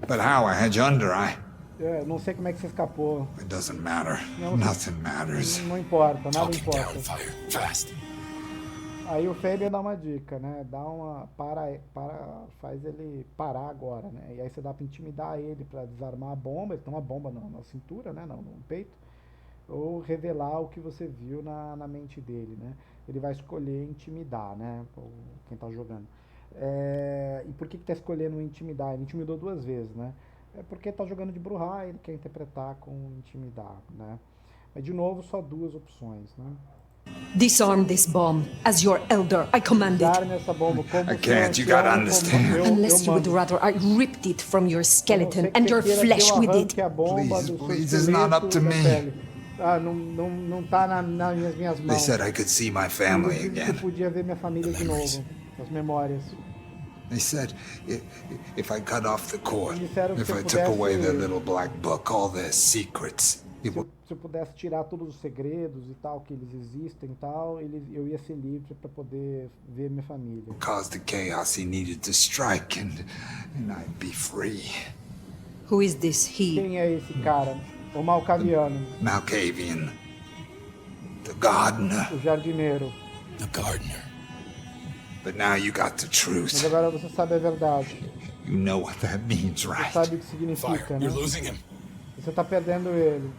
Speaker 5: But how? I had you under,
Speaker 1: Não sei como é que você escapou.
Speaker 5: It doesn't matter.
Speaker 1: No.
Speaker 5: Nothing matters.
Speaker 1: Não importa, nada
Speaker 6: Talk it down,
Speaker 1: importa.
Speaker 6: Fire. Fast.
Speaker 1: Aí o Fabian dá uma dica, né? Faz ele parar agora, né? E aí você dá pra intimidar ele, pra desarmar a bomba. Ele tem uma bomba na cintura, né? No peito. ou revelar o que você viu na mente dele, né? Ele vai escolher intimidar, né? Quem tá jogando. E por que tá escolhendo intimidar? Ele intimidou 2 vezes, né? É porque tá jogando de Bruhá e ele quer interpretar com intimidar, né? Mas de novo, só 2 opções, né?
Speaker 4: Disarm this bomb. As your elder, I command it.
Speaker 1: Desarme essa bomba como
Speaker 5: I can't, you gotta understand.
Speaker 4: Unless you would
Speaker 1: mando.
Speaker 4: rather I ripped it from your
Speaker 1: A não
Speaker 4: skeleton
Speaker 1: ser que
Speaker 4: and
Speaker 1: você
Speaker 4: your
Speaker 1: queira que
Speaker 4: flesh
Speaker 1: eu
Speaker 4: with it.
Speaker 1: arranque a bomba
Speaker 5: Please,
Speaker 1: do seu
Speaker 5: please, it's not up to
Speaker 1: esqueleto da
Speaker 5: me.
Speaker 1: pele. Não tá nas minhas
Speaker 5: They
Speaker 1: mãos.
Speaker 5: said I could see my family
Speaker 1: Eles disseram que
Speaker 5: again.
Speaker 1: eu podia ver minha família de novo. As memórias.
Speaker 5: They said if I cut off the cord,
Speaker 1: Disseram que
Speaker 5: if
Speaker 1: se eu
Speaker 5: I took away
Speaker 1: pudesse-
Speaker 5: the little black book, all their secrets, it would
Speaker 1: Se eu pudesse tirar todos os segredos e tal, que eles existem e tal, eu ia ser livre para poder ver minha família.
Speaker 5: cause the chaos he needed to strike, and I'd be free.
Speaker 4: Who is this he?
Speaker 1: Quem é esse cara? O Malkaviano,
Speaker 5: Malkavian, the gardener.
Speaker 1: o jardineiro.
Speaker 6: The gardener.
Speaker 5: But now you got the
Speaker 1: Mas
Speaker 5: truth.
Speaker 1: agora você sabe a verdade.
Speaker 5: You know what that means,
Speaker 1: Você
Speaker 5: right?
Speaker 1: sabe o que
Speaker 6: Fire,
Speaker 1: significa, né?
Speaker 6: you're losing him.
Speaker 1: Você tá perdendo ele.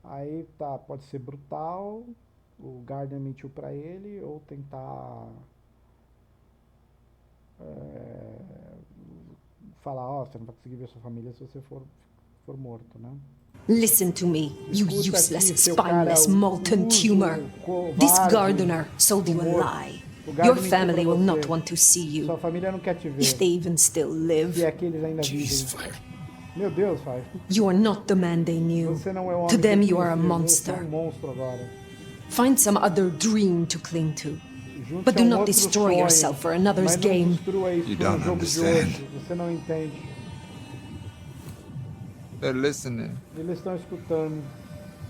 Speaker 1: Aí tá, pode ser brutal, o Gardner mentiu pra ele, ou tentar falar, ó, você não vai conseguir ver sua família se você for morto, né?
Speaker 4: Listen to me, you
Speaker 1: Escuta
Speaker 4: useless,
Speaker 1: aqui, seu cara,
Speaker 4: spineless,
Speaker 1: o
Speaker 4: molten
Speaker 1: iluso,
Speaker 4: tumor.
Speaker 1: covarde,
Speaker 4: This gardener sold you a
Speaker 1: morto.
Speaker 4: lie.
Speaker 1: O
Speaker 4: Your
Speaker 1: Gardner mentiu
Speaker 4: family
Speaker 1: pra
Speaker 4: will
Speaker 1: você.
Speaker 4: not want to see
Speaker 1: Sua
Speaker 4: you,
Speaker 1: família não quer te ver.
Speaker 4: if they even still live.
Speaker 1: Se é que eles ainda
Speaker 6: Jeez,
Speaker 1: vivem.
Speaker 6: Fire.
Speaker 1: Meu Deus, pai.
Speaker 4: You are not the man they knew.
Speaker 1: Você não é o homem
Speaker 4: To them
Speaker 1: que
Speaker 4: you are a
Speaker 1: conhecia, você é
Speaker 4: monster.
Speaker 1: monstro agora.
Speaker 4: Find some other dream to cling to.
Speaker 1: Junte-se
Speaker 4: But
Speaker 1: a
Speaker 4: do
Speaker 1: um
Speaker 4: not
Speaker 1: outro
Speaker 4: destroy
Speaker 1: sonho,
Speaker 4: yourself for another's
Speaker 1: mas não
Speaker 4: game.
Speaker 1: destrua isso
Speaker 5: You
Speaker 1: por um
Speaker 5: don't
Speaker 1: jogo de
Speaker 5: understand.
Speaker 1: hoje. Você não entende.
Speaker 5: They're listening.
Speaker 1: Eles estão escutando.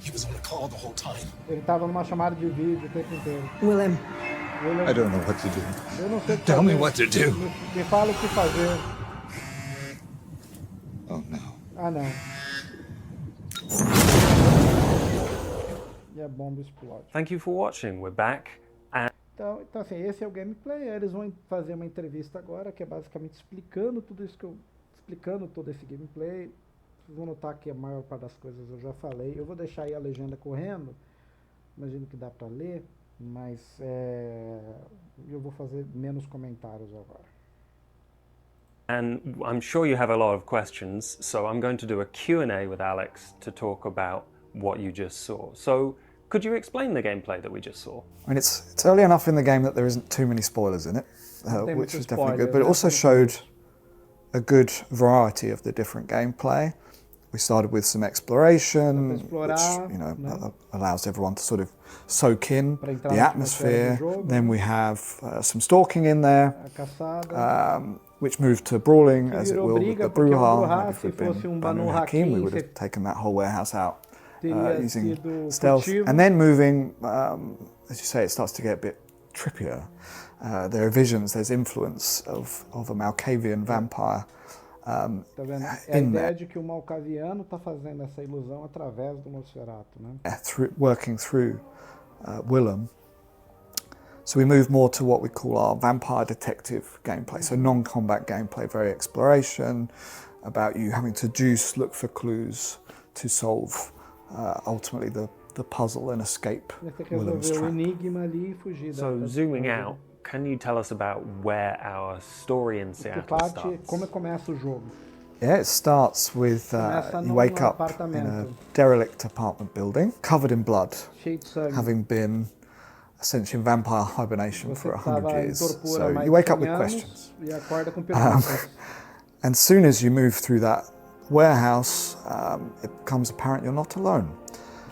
Speaker 6: He was on the call the whole time.
Speaker 1: Ele estava numa chamada de vídeo o tempo inteiro.
Speaker 4: Willem,
Speaker 1: Ele-
Speaker 5: I don't know what to do.
Speaker 1: eu não sei o que
Speaker 5: Tell me
Speaker 1: fazer.
Speaker 5: what to do.
Speaker 1: Me fala o que fazer.
Speaker 5: Oh no.
Speaker 1: Ah, não. E a bomba explode.
Speaker 2: Thank you for watching. We're back.
Speaker 1: Então, assim, esse é o gameplay. Eles vão fazer uma entrevista agora, que é basicamente explicando tudo isso que eu... Explicando todo esse gameplay. Vocês vão notar que a maior parte das coisas eu já falei. Eu vou deixar aí a legenda correndo. Imagino que dá pra ler. Mas eu vou fazer menos comentários agora.
Speaker 2: And I'm sure you have a lot of questions, so I'm going to do a Q&A with Alex to talk about what you just saw. So, could you explain the gameplay that we just saw?
Speaker 3: I mean, it's early enough in the game that there isn't too many spoilers in it,
Speaker 1: tem
Speaker 3: which
Speaker 1: muitos
Speaker 3: was definitely good.
Speaker 1: spoilers,
Speaker 3: But it
Speaker 1: né?
Speaker 3: also showed a good variety of the different gameplay. We started with some exploration,
Speaker 1: Dá pra explorar,
Speaker 3: which
Speaker 1: né?
Speaker 3: allows everyone to sort of soak in
Speaker 1: Pra entrar
Speaker 3: the
Speaker 1: na
Speaker 3: atmosphere.
Speaker 1: atmosfera do jogo,
Speaker 3: Then
Speaker 1: né?
Speaker 3: we have some stalking in there,
Speaker 1: A caçada.
Speaker 3: which moved to brawling,
Speaker 1: Que
Speaker 3: as it
Speaker 1: virou
Speaker 3: will, with
Speaker 1: briga,
Speaker 3: the
Speaker 1: porque um
Speaker 3: Bruja.
Speaker 1: Bruja,
Speaker 3: Maybe if
Speaker 1: se
Speaker 3: we'd been
Speaker 1: fosse
Speaker 3: Banu
Speaker 1: Banu
Speaker 3: Hakim, we
Speaker 1: Hakim,
Speaker 3: would have
Speaker 1: se-
Speaker 3: taken that whole warehouse out
Speaker 1: Teria
Speaker 3: using
Speaker 1: sido
Speaker 3: stealth.
Speaker 1: furtivo.
Speaker 3: And then moving, as you say, it starts to get a bit trippier. There are visions, there's influence of a Malkavian vampire.
Speaker 1: Tá vendo? É a
Speaker 3: in
Speaker 1: ideia
Speaker 3: there.
Speaker 1: de que o Malkaviano tá fazendo essa ilusão através do Nosferatu, né?
Speaker 3: Working through Willem. So we move more to what we call our vampire detective gameplay. So non-combat gameplay, very exploration, about you having to look for clues to solve ultimately the puzzle and escape
Speaker 1: Você tem que
Speaker 3: Willem's
Speaker 1: resolver o
Speaker 3: trap.
Speaker 1: enigma ali e fugir
Speaker 2: So,
Speaker 1: da
Speaker 2: zooming out, can you tell us about where our story in
Speaker 1: Que
Speaker 2: Seattle
Speaker 1: parte,
Speaker 2: starts?
Speaker 1: como começa o jogo.
Speaker 3: Yeah, it starts with
Speaker 1: Começa
Speaker 3: you
Speaker 1: num
Speaker 3: wake up in a
Speaker 1: apartamento.
Speaker 3: derelict apartment building, covered in blood,
Speaker 1: Cheio de sangue.
Speaker 3: having been essentially in vampire hibernation
Speaker 1: Você
Speaker 3: for 100
Speaker 1: estava em
Speaker 3: years.
Speaker 1: torpura há
Speaker 3: So
Speaker 1: mais
Speaker 3: you
Speaker 1: de
Speaker 3: wake up
Speaker 1: 100
Speaker 3: with
Speaker 1: anos
Speaker 3: questions.
Speaker 1: e acorda com perguntas.
Speaker 3: And as soon as you move through that warehouse, it becomes apparent you're not alone.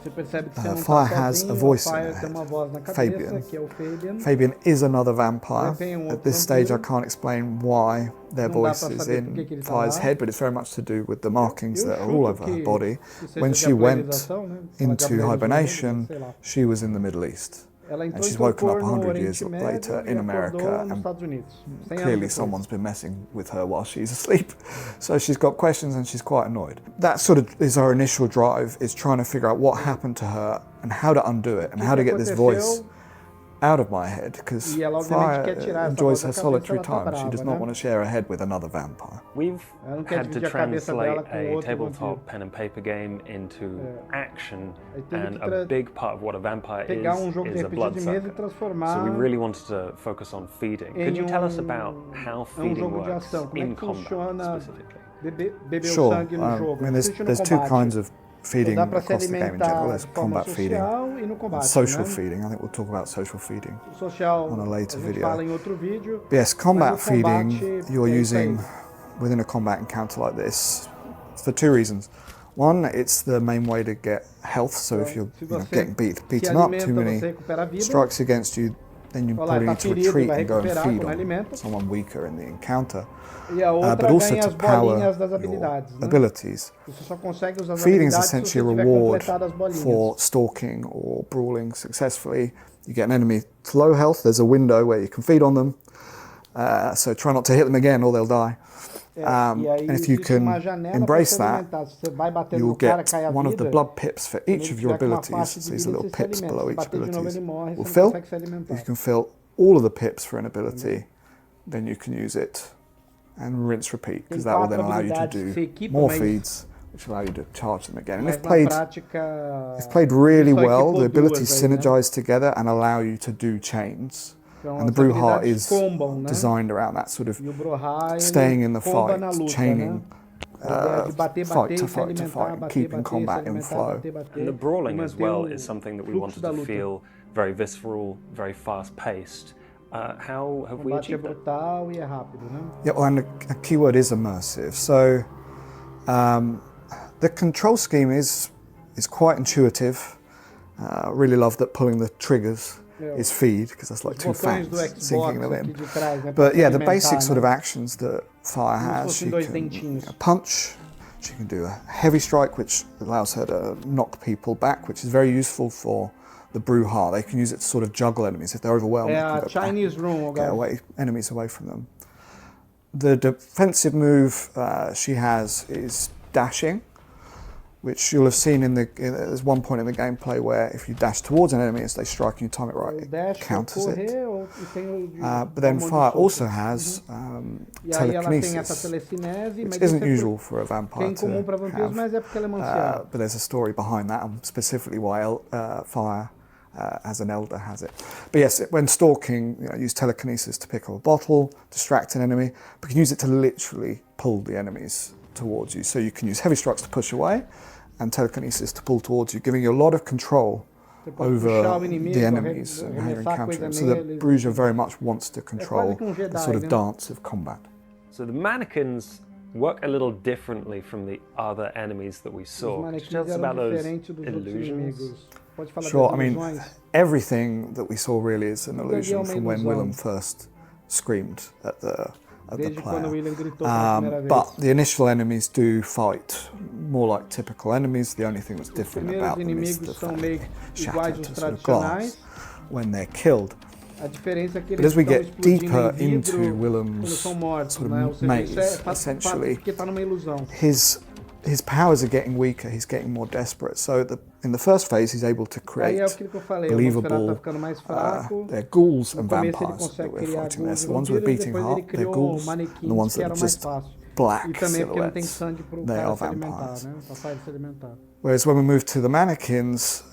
Speaker 1: Você percebe que você não
Speaker 3: Fire
Speaker 1: tá
Speaker 3: has
Speaker 1: sozinho,
Speaker 3: a voice
Speaker 1: o
Speaker 3: in
Speaker 1: Fire
Speaker 3: her
Speaker 1: tem uma
Speaker 3: head.
Speaker 1: voz na cabeça,
Speaker 3: Fabian.
Speaker 1: que é o Fabian.
Speaker 3: Fabian is another vampire.
Speaker 1: Já tem
Speaker 3: At
Speaker 1: outro
Speaker 3: this stage, I
Speaker 1: vampiro.
Speaker 3: can't explain why their
Speaker 1: Não dá
Speaker 3: voice
Speaker 1: pra
Speaker 3: is
Speaker 1: saber
Speaker 3: in
Speaker 1: por que ele tá
Speaker 3: Fire's
Speaker 1: lá.
Speaker 3: head, but it's very much to do with the markings
Speaker 1: Eu
Speaker 3: that are
Speaker 1: chuto
Speaker 3: all over her
Speaker 1: que
Speaker 3: body.
Speaker 1: seja
Speaker 3: When
Speaker 1: de
Speaker 3: she went
Speaker 1: atualização, né? Sei lá, de
Speaker 3: into
Speaker 1: Gabriel
Speaker 3: hibernation,
Speaker 1: Jesus, sei lá.
Speaker 3: she was in the Middle East.
Speaker 1: Ela entrou
Speaker 3: And she's
Speaker 1: em
Speaker 3: woken
Speaker 1: torpor
Speaker 3: up
Speaker 1: no
Speaker 3: 100 years
Speaker 1: Oriente Médio
Speaker 3: later
Speaker 1: e
Speaker 3: in
Speaker 1: acordou
Speaker 3: America,
Speaker 1: nos
Speaker 3: and
Speaker 1: Estados Unidos. 100 anos
Speaker 3: clearly
Speaker 1: depois.
Speaker 3: someone's been messing with her while she's asleep. So she's got questions and she's quite annoyed. That sort of is her initial drive, is trying to figure out what happened to her and how to undo it and how to get this voice out of my head because
Speaker 1: E ela, obviamente, quer
Speaker 3: Fire
Speaker 1: tirar essa
Speaker 3: enjoys
Speaker 1: voz
Speaker 3: her
Speaker 1: da cabeça,
Speaker 3: solitary
Speaker 1: ela tá
Speaker 3: time. She does
Speaker 1: brava,
Speaker 3: not
Speaker 1: né?
Speaker 3: want to share a head with another vampire.
Speaker 2: We've
Speaker 1: Ela não quer
Speaker 2: had to
Speaker 1: dividir a cabeça dela
Speaker 2: translate
Speaker 1: com
Speaker 2: a
Speaker 1: outro
Speaker 2: tabletop
Speaker 1: vampiro.
Speaker 2: pen and paper game into action,
Speaker 1: Aí teve
Speaker 2: and
Speaker 1: que
Speaker 2: a big part of what a vampire
Speaker 1: pegar jogo de
Speaker 2: is a
Speaker 1: RPG de
Speaker 2: bloodsucker.
Speaker 1: mesa e transformar
Speaker 2: So we really wanted to focus on feeding. Could you tell us about how feeding
Speaker 1: jogo de
Speaker 2: works
Speaker 1: ação. Como é
Speaker 2: in
Speaker 1: que
Speaker 2: combat
Speaker 1: funciona
Speaker 2: specifically?
Speaker 1: beber o
Speaker 3: Sure.
Speaker 1: sangue no jogo?
Speaker 3: I mean,
Speaker 1: Principalmente no
Speaker 3: there's two
Speaker 1: combate.
Speaker 3: kinds of feeding
Speaker 1: Dá pra se
Speaker 3: across the game in general.
Speaker 1: alimentar
Speaker 3: There's
Speaker 1: de forma
Speaker 3: combat feeding,
Speaker 1: social e no combate,
Speaker 3: social
Speaker 1: né?
Speaker 3: feeding. I think we'll talk about social feeding.
Speaker 1: O social,
Speaker 3: on a later
Speaker 1: gente
Speaker 3: video.
Speaker 1: fala em outro vídeo.
Speaker 3: Yes, combat
Speaker 1: Mas o combate
Speaker 3: feeding you're
Speaker 1: é isso aí.
Speaker 3: using within a combat encounter like this for two reasons. One, it's the main way to get health. So if you're
Speaker 1: Se
Speaker 3: getting
Speaker 1: se
Speaker 3: beaten up,
Speaker 1: alimenta,
Speaker 3: too many
Speaker 1: você recupera a vida.
Speaker 3: strikes against you, then you
Speaker 1: Fala,
Speaker 3: probably
Speaker 1: tá
Speaker 3: need to
Speaker 1: ferido,
Speaker 3: retreat
Speaker 1: vai
Speaker 3: and go and
Speaker 1: recuperar
Speaker 3: feed
Speaker 1: com
Speaker 3: on
Speaker 1: alimento.
Speaker 3: someone weaker in the encounter.
Speaker 1: E a outra
Speaker 3: But also
Speaker 1: ganha
Speaker 3: to
Speaker 1: as
Speaker 3: power
Speaker 1: bolinhas das
Speaker 3: your
Speaker 1: habilidades, né?
Speaker 3: abilities.
Speaker 1: Você só consegue usar as
Speaker 3: Feeding is
Speaker 1: habilidades se você
Speaker 3: essentially a
Speaker 1: tiver
Speaker 3: reward
Speaker 1: completado as bolinhas.
Speaker 3: for stalking or brawling successfully. You get an enemy to low health, there's a window where you can feed on them. So try not to hit them again or they'll die.
Speaker 1: E aí
Speaker 3: And if you
Speaker 1: existe uma
Speaker 3: can
Speaker 1: janela
Speaker 3: embrace
Speaker 1: pra se
Speaker 3: that,
Speaker 1: alimentar. Se você vai batendo
Speaker 3: you'll
Speaker 1: no cara,
Speaker 3: get
Speaker 1: cai a
Speaker 3: one of the
Speaker 1: vida,
Speaker 3: blood pips for each
Speaker 1: ele
Speaker 3: of your
Speaker 1: tiver com uma
Speaker 3: abilities.
Speaker 1: faixa de
Speaker 3: So these
Speaker 1: vida,
Speaker 3: little
Speaker 1: você se
Speaker 3: pips
Speaker 1: alimenta.
Speaker 3: below
Speaker 1: Se
Speaker 3: each
Speaker 1: bater de novo,
Speaker 3: abilities
Speaker 1: ele morre,
Speaker 3: will
Speaker 1: você não
Speaker 3: fill.
Speaker 1: consegue se alimentar.
Speaker 3: If you can fill all of the pips for an ability, then you can use it and rinse repeat, because that will then allow you to do more feeds, which allow you to charge them again. And
Speaker 1: Mas
Speaker 3: if
Speaker 1: na
Speaker 3: played,
Speaker 1: prática,
Speaker 3: if played really
Speaker 1: só
Speaker 3: well,
Speaker 1: equipou
Speaker 3: the abilities
Speaker 1: duas aí, né?
Speaker 3: synergize together and allow you to do chains.
Speaker 1: Então,
Speaker 3: And the
Speaker 1: as
Speaker 3: Brujah
Speaker 1: habilidades
Speaker 3: is
Speaker 1: combam, né?
Speaker 3: designed around that sort of
Speaker 1: E o Brujah, ele
Speaker 3: staying in the
Speaker 1: comba
Speaker 3: fight,
Speaker 1: na luta,
Speaker 3: chaining,
Speaker 1: né? A ideia de bater,
Speaker 3: fight
Speaker 1: bater,
Speaker 3: to
Speaker 1: e se
Speaker 3: fight to
Speaker 1: alimentar,
Speaker 3: fight,
Speaker 1: bater,
Speaker 3: keeping
Speaker 1: bater,
Speaker 3: combat
Speaker 1: se
Speaker 3: in
Speaker 1: alimentar,
Speaker 3: flow.
Speaker 1: bater, bater,
Speaker 2: And the
Speaker 1: e
Speaker 2: brawling as
Speaker 1: manter
Speaker 2: well
Speaker 1: o
Speaker 2: is something that we
Speaker 1: fluxo
Speaker 2: wanted
Speaker 1: da
Speaker 2: to
Speaker 1: luta.
Speaker 2: feel very visceral, very fast-paced. How have
Speaker 1: O
Speaker 2: we
Speaker 1: combate é
Speaker 2: achieved that?
Speaker 1: brutal e é rápido, né?
Speaker 3: Yeah, well, and a key word is immersive. So the control scheme is quite intuitive. Really love that pulling the triggers is feed, because that's like
Speaker 1: Os
Speaker 3: two
Speaker 1: botões
Speaker 3: fangs
Speaker 1: do Xbox
Speaker 3: sinking them
Speaker 1: aqui
Speaker 3: in.
Speaker 1: de trás, né? pra
Speaker 3: But
Speaker 1: se
Speaker 3: yeah, the
Speaker 1: alimentar,
Speaker 3: basic sort of
Speaker 1: né?
Speaker 3: actions that Fire has,
Speaker 1: fossem
Speaker 3: she
Speaker 1: dois
Speaker 3: can
Speaker 1: dentinhos.
Speaker 3: punch, she can do a heavy strike, which allows her to knock people back, which is very useful for the Brujah. They can use it to sort of juggle enemies. If they're overwhelmed,
Speaker 1: É
Speaker 3: they can
Speaker 1: a
Speaker 3: go back,
Speaker 1: Chinese Room,
Speaker 3: get
Speaker 1: guys.
Speaker 3: enemies away from them. The defensive move she has is dashing, which you'll have seen there's one point in the gameplay where if you dash towards an enemy as they strike and you time it right,
Speaker 1: O
Speaker 3: it
Speaker 1: dash, o
Speaker 3: counters it.
Speaker 1: correr, e tem o de
Speaker 3: But then
Speaker 1: dar um monte de
Speaker 3: Fire
Speaker 1: soco.
Speaker 3: also has
Speaker 1: E aí ela tem essa
Speaker 3: telekinesis,
Speaker 1: telecinese,
Speaker 3: which
Speaker 1: mas
Speaker 3: isn't
Speaker 1: isso é
Speaker 3: usual for a vampire
Speaker 1: tem em comum
Speaker 3: to
Speaker 1: para vampiros,
Speaker 3: have.
Speaker 1: mas é porque ela é manciada.
Speaker 3: But there's a story behind that, and specifically why Fire, as an elder, has it. But yes, when stalking, use telekinesis to pick up a bottle, distract an enemy, but you can use it to literally pull the enemies towards you. So you can use heavy strikes to push away, and telekinesis to pull towards you, giving you a lot of control
Speaker 1: Você pode puxar
Speaker 3: over
Speaker 1: o inimigo,
Speaker 3: the enemies and how you're
Speaker 1: arremessar coisa
Speaker 3: encountering them. So the
Speaker 1: neles.
Speaker 3: Brujah very much wants to control
Speaker 1: que Jedi,
Speaker 3: the sort of
Speaker 1: né?
Speaker 3: dance of combat.
Speaker 2: So the mannequins work a little differently from the other enemies that we
Speaker 1: Os
Speaker 2: saw. Could you
Speaker 1: manequins
Speaker 2: tell us
Speaker 1: eram
Speaker 2: about those
Speaker 1: diferentes dos outros
Speaker 2: illusions?
Speaker 1: inimigos. Pode falar
Speaker 3: Sure,
Speaker 1: das
Speaker 3: I mean,
Speaker 1: ilusões?
Speaker 3: everything that we saw really is an illusion
Speaker 1: uma
Speaker 3: from when
Speaker 1: ilusão.
Speaker 3: Willem first screamed at the
Speaker 1: Desde quando o
Speaker 3: player.
Speaker 1: William gritou pela primeira vez.
Speaker 3: But the initial enemies do fight more like typical enemies. The only thing that's
Speaker 1: Os
Speaker 3: different
Speaker 1: primeiros
Speaker 3: about them is
Speaker 1: inimigos
Speaker 3: the
Speaker 1: são
Speaker 3: fact
Speaker 1: meio
Speaker 3: that they
Speaker 1: iguais
Speaker 3: shatter
Speaker 1: aos
Speaker 3: to sort of glass
Speaker 1: tradicionais.
Speaker 3: when they're killed.
Speaker 1: A diferença é que
Speaker 3: But
Speaker 1: eles
Speaker 3: as we
Speaker 1: estão
Speaker 3: get
Speaker 1: explodindo
Speaker 3: deeper
Speaker 1: em
Speaker 3: into
Speaker 1: vidro quando
Speaker 3: Willem's
Speaker 1: são mortos,
Speaker 3: sort
Speaker 1: né? Ou
Speaker 3: of
Speaker 1: seja, isso é
Speaker 3: maze,
Speaker 1: fato
Speaker 3: essentially,
Speaker 1: porque está numa ilusão.
Speaker 3: his powers are getting weaker, he's getting more desperate. So in the first phase, he's able to
Speaker 1: Aí
Speaker 3: create
Speaker 1: é aquilo que eu falei, o Nosferatu
Speaker 3: believable,
Speaker 1: tá ficando mais fraco.
Speaker 3: they're ghouls
Speaker 1: No
Speaker 3: and
Speaker 1: começo ele
Speaker 3: vampires that
Speaker 1: consegue
Speaker 3: we're
Speaker 1: criar
Speaker 3: fighting there.
Speaker 1: ghouls
Speaker 3: So
Speaker 1: e
Speaker 3: the ones that are
Speaker 1: vampiros,
Speaker 3: beating
Speaker 1: depois ele
Speaker 3: heart, they're
Speaker 1: criou
Speaker 3: ghouls, and the
Speaker 1: manequins
Speaker 3: ones
Speaker 1: que
Speaker 3: that
Speaker 1: eram
Speaker 3: are
Speaker 1: mais
Speaker 3: just
Speaker 1: fáceis.
Speaker 3: black
Speaker 1: E também porque não tem
Speaker 3: silhouettes,
Speaker 1: sangue pro
Speaker 3: they
Speaker 1: cara
Speaker 3: are
Speaker 1: se alimentar,
Speaker 3: vampires.
Speaker 1: né? Pra Fire se alimentar.
Speaker 3: Whereas when we move to the mannequins,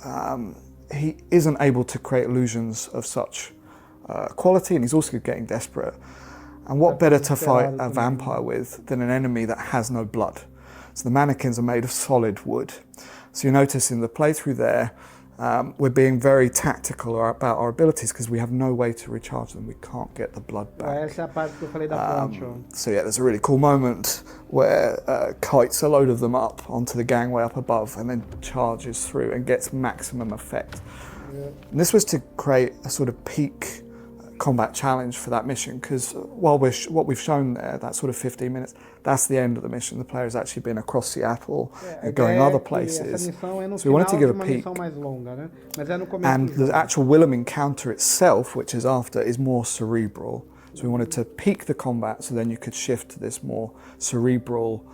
Speaker 3: he isn't able to create illusions of such quality, and he's also getting desperate. And what better to fight a vampire with than an enemy that has no blood? So the mannequins are made of solid wood. So you notice in the playthrough there, we're being very tactical about our abilities because we have no way to recharge them. We can't get the blood back.
Speaker 1: Essa é a parte que eu falei da ponte, ó.
Speaker 3: So yeah, there's a really cool moment where kites a load of them up onto the gangway up above and then charges through and gets maximum effect. And this was to create a sort of peak combat challenge for that mission, because what we've shown there, that sort of 15 minutes, that's the end of the mission. The player has actually been across Seattle and going other places. So we wanted to give a peek. And the actual Willem encounter itself, which is after, is more cerebral. So we wanted to peak the combat so then you could shift to this more cerebral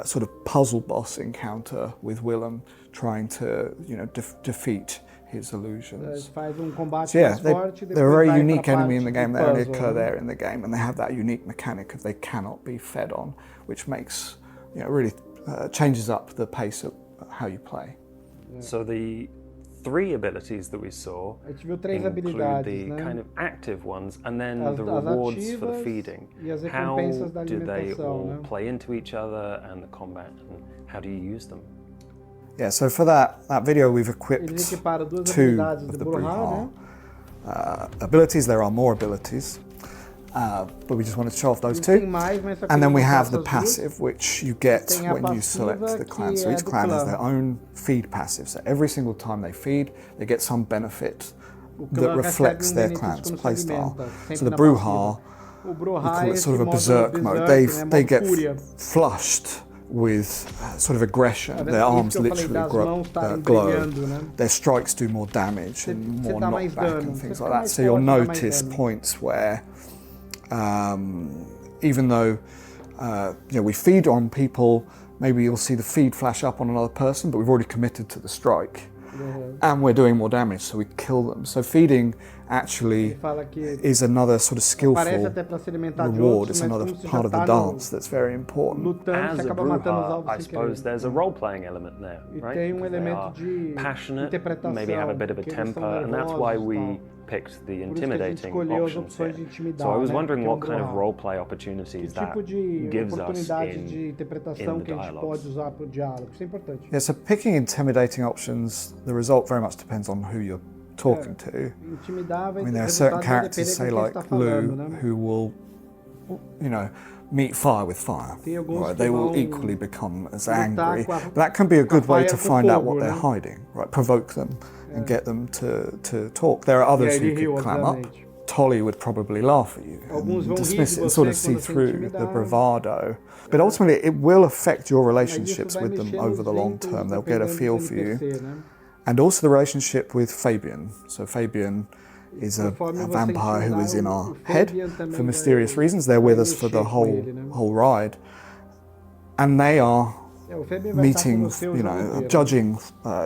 Speaker 3: sort of puzzle boss encounter with Willem, trying to, defeat his illusions.
Speaker 1: Faz combate
Speaker 3: So yeah,
Speaker 1: mais forte,
Speaker 3: they're a
Speaker 1: depois
Speaker 3: very
Speaker 1: vai
Speaker 3: unique
Speaker 1: pra
Speaker 3: enemy in
Speaker 1: parte
Speaker 3: the game.
Speaker 1: do
Speaker 3: They only
Speaker 1: puzzle,
Speaker 3: occur
Speaker 1: né?
Speaker 3: there in the game, and they have that unique mechanic of they cannot be fed on, which makes, really changes up the pace of how you play.
Speaker 2: So the 3 abilities that we saw
Speaker 1: A gente viu 3
Speaker 2: include
Speaker 1: habilidades,
Speaker 2: the
Speaker 1: né?
Speaker 2: kind of active ones and then
Speaker 1: As-
Speaker 2: the
Speaker 1: as
Speaker 2: rewards for the
Speaker 1: ativas
Speaker 2: feeding.
Speaker 1: e as
Speaker 2: How
Speaker 1: recompensas da
Speaker 2: do they
Speaker 1: alimentação,
Speaker 2: all
Speaker 1: né?
Speaker 2: play into each other and the combat, and how do you use them?
Speaker 3: Yeah, so for that video we've
Speaker 1: Eles
Speaker 3: equipped
Speaker 1: equiparam 2
Speaker 3: 2
Speaker 1: habilidades
Speaker 3: of
Speaker 1: do
Speaker 3: the
Speaker 1: Bruhá, né?
Speaker 3: abilities. There are more abilities, but we just wanted to show off those
Speaker 1: Tem
Speaker 3: 2.
Speaker 1: mais, mas só que
Speaker 3: And then we
Speaker 1: eles
Speaker 3: have the
Speaker 1: passam as duas.
Speaker 3: passive, which you get
Speaker 1: Tem a
Speaker 3: when you select
Speaker 1: passiva
Speaker 3: the clan.
Speaker 1: que
Speaker 3: So
Speaker 1: é
Speaker 3: each
Speaker 1: do
Speaker 3: clan has
Speaker 1: clã.
Speaker 3: their own feed passive. So every single time they feed, they get some benefit
Speaker 1: O
Speaker 3: that
Speaker 1: clã
Speaker 3: reflects
Speaker 1: recebe
Speaker 3: their
Speaker 1: benefício
Speaker 3: clan's
Speaker 1: quando se
Speaker 3: playstyle.
Speaker 1: alimenta, sempre
Speaker 3: So the
Speaker 1: na
Speaker 3: Bruhá,
Speaker 1: passiva. O
Speaker 3: we
Speaker 1: Bruhá
Speaker 3: call
Speaker 1: é
Speaker 3: it
Speaker 1: esse
Speaker 3: sort of a
Speaker 1: modo
Speaker 3: berserk mode.
Speaker 1: né?
Speaker 3: They
Speaker 1: Modo
Speaker 3: get
Speaker 1: fúria.
Speaker 3: flushed with sort of aggression.
Speaker 1: Tá vendo?
Speaker 3: Their
Speaker 1: Por isso
Speaker 3: arms
Speaker 1: que eu falei
Speaker 3: literally
Speaker 1: das mãos estarem
Speaker 3: glow.
Speaker 1: brilhando, né?
Speaker 3: Their strikes do more damage
Speaker 1: Você-
Speaker 3: and
Speaker 1: você
Speaker 3: more
Speaker 1: dá mais
Speaker 3: knockback
Speaker 1: dano.
Speaker 3: and
Speaker 1: Você
Speaker 3: things
Speaker 1: fica
Speaker 3: like that.
Speaker 1: mais
Speaker 3: So you'll
Speaker 1: forte, dá mais
Speaker 3: notice
Speaker 1: dano.
Speaker 3: points where, even though we feed on people, maybe you'll see the feed flash up on another person, but we've already committed to the strike, and we're doing more damage, so we kill them. So feeding actually
Speaker 1: Ele fala que
Speaker 3: is another sort of
Speaker 1: parece
Speaker 3: skillful
Speaker 1: até para se alimentar de
Speaker 3: reward.
Speaker 1: outros,
Speaker 3: It's
Speaker 1: mas
Speaker 3: another
Speaker 1: como você
Speaker 3: part
Speaker 1: já
Speaker 3: of the
Speaker 1: tá
Speaker 3: dance that's very important.
Speaker 1: lutando,
Speaker 2: As
Speaker 1: você
Speaker 2: a
Speaker 1: acaba matando os
Speaker 2: Bruhá,
Speaker 1: alvos
Speaker 2: I
Speaker 1: sem
Speaker 2: suppose
Speaker 1: querer.
Speaker 2: there's a role-playing element there,
Speaker 1: E
Speaker 2: right?
Speaker 1: tem
Speaker 2: Because they
Speaker 1: elemento
Speaker 2: are
Speaker 1: de
Speaker 2: passionate,
Speaker 1: interpretação,
Speaker 2: maybe have a bit of a
Speaker 1: que eles são
Speaker 2: temper, and that's why
Speaker 1: nervosos e
Speaker 2: we
Speaker 1: tal.
Speaker 2: picked the
Speaker 1: Por isso que a gente
Speaker 2: intimidating
Speaker 1: escolheu as
Speaker 2: options
Speaker 1: opções de
Speaker 2: here.
Speaker 1: intimidar,
Speaker 2: So I was
Speaker 1: né?
Speaker 2: wondering
Speaker 1: Que é
Speaker 2: what kind of
Speaker 1: Bruhá.
Speaker 2: role-play
Speaker 1: Que
Speaker 2: opportunities that
Speaker 1: tipo de
Speaker 2: gives us
Speaker 1: oportunidade de
Speaker 2: in
Speaker 1: interpretação
Speaker 2: the
Speaker 1: que a gente
Speaker 2: dialogues.
Speaker 1: pode usar para o diálogo? Isso é importante.
Speaker 3: Yeah, so picking intimidating options, the result very much depends on who you're talking to.
Speaker 1: Intimidar vai
Speaker 3: I mean, there are
Speaker 1: o
Speaker 3: certain
Speaker 1: resultado vai
Speaker 3: characters,
Speaker 1: depender
Speaker 3: say
Speaker 1: com quem
Speaker 3: like
Speaker 1: está falando,
Speaker 3: Lou,
Speaker 1: né?
Speaker 3: who will, meet fire with fire.
Speaker 1: Tem alguns
Speaker 3: Right?
Speaker 1: que
Speaker 3: They will
Speaker 1: vão
Speaker 3: equally become as
Speaker 1: lutar
Speaker 3: angry.
Speaker 1: com a-
Speaker 3: But that can be a
Speaker 1: com a
Speaker 3: good way
Speaker 1: fire
Speaker 3: to
Speaker 1: com
Speaker 3: find out
Speaker 1: fogo,
Speaker 3: what they're
Speaker 1: né?
Speaker 3: hiding, right? Provoke them and get them to talk. There are others
Speaker 1: E aí
Speaker 3: who
Speaker 1: ele riu,
Speaker 3: could clam up.
Speaker 1: obviamente.
Speaker 3: Tolly would probably laugh at you
Speaker 1: Alguns vão
Speaker 3: and
Speaker 1: rir
Speaker 3: dismiss
Speaker 1: de
Speaker 3: it and
Speaker 1: você
Speaker 3: sort of see
Speaker 1: quando você
Speaker 3: through the
Speaker 1: intimidar.
Speaker 3: bravado. But ultimately, it will affect your
Speaker 1: Mas isso
Speaker 3: relationships
Speaker 1: vai
Speaker 3: with them
Speaker 1: mexer
Speaker 3: over
Speaker 1: nos
Speaker 3: the long
Speaker 1: vínculos,
Speaker 3: term. They'll get a
Speaker 1: dependendo
Speaker 3: feel
Speaker 1: do
Speaker 3: for you.
Speaker 1: NPC, né?
Speaker 3: And also the relationship with Fabian. So Fabian is a
Speaker 1: Conforme você
Speaker 3: vampire who is in
Speaker 1: intimidar,
Speaker 3: our
Speaker 1: o
Speaker 3: head
Speaker 1: Fabian também
Speaker 3: for mysterious
Speaker 1: vai-
Speaker 3: reasons. They're with
Speaker 1: vai
Speaker 3: us for the
Speaker 1: mexer com
Speaker 3: whole
Speaker 1: ele, né?
Speaker 3: whole ride, and they are
Speaker 1: O Fabian vai estar com
Speaker 3: meeting,
Speaker 1: você o jogo inteiro.
Speaker 3: judging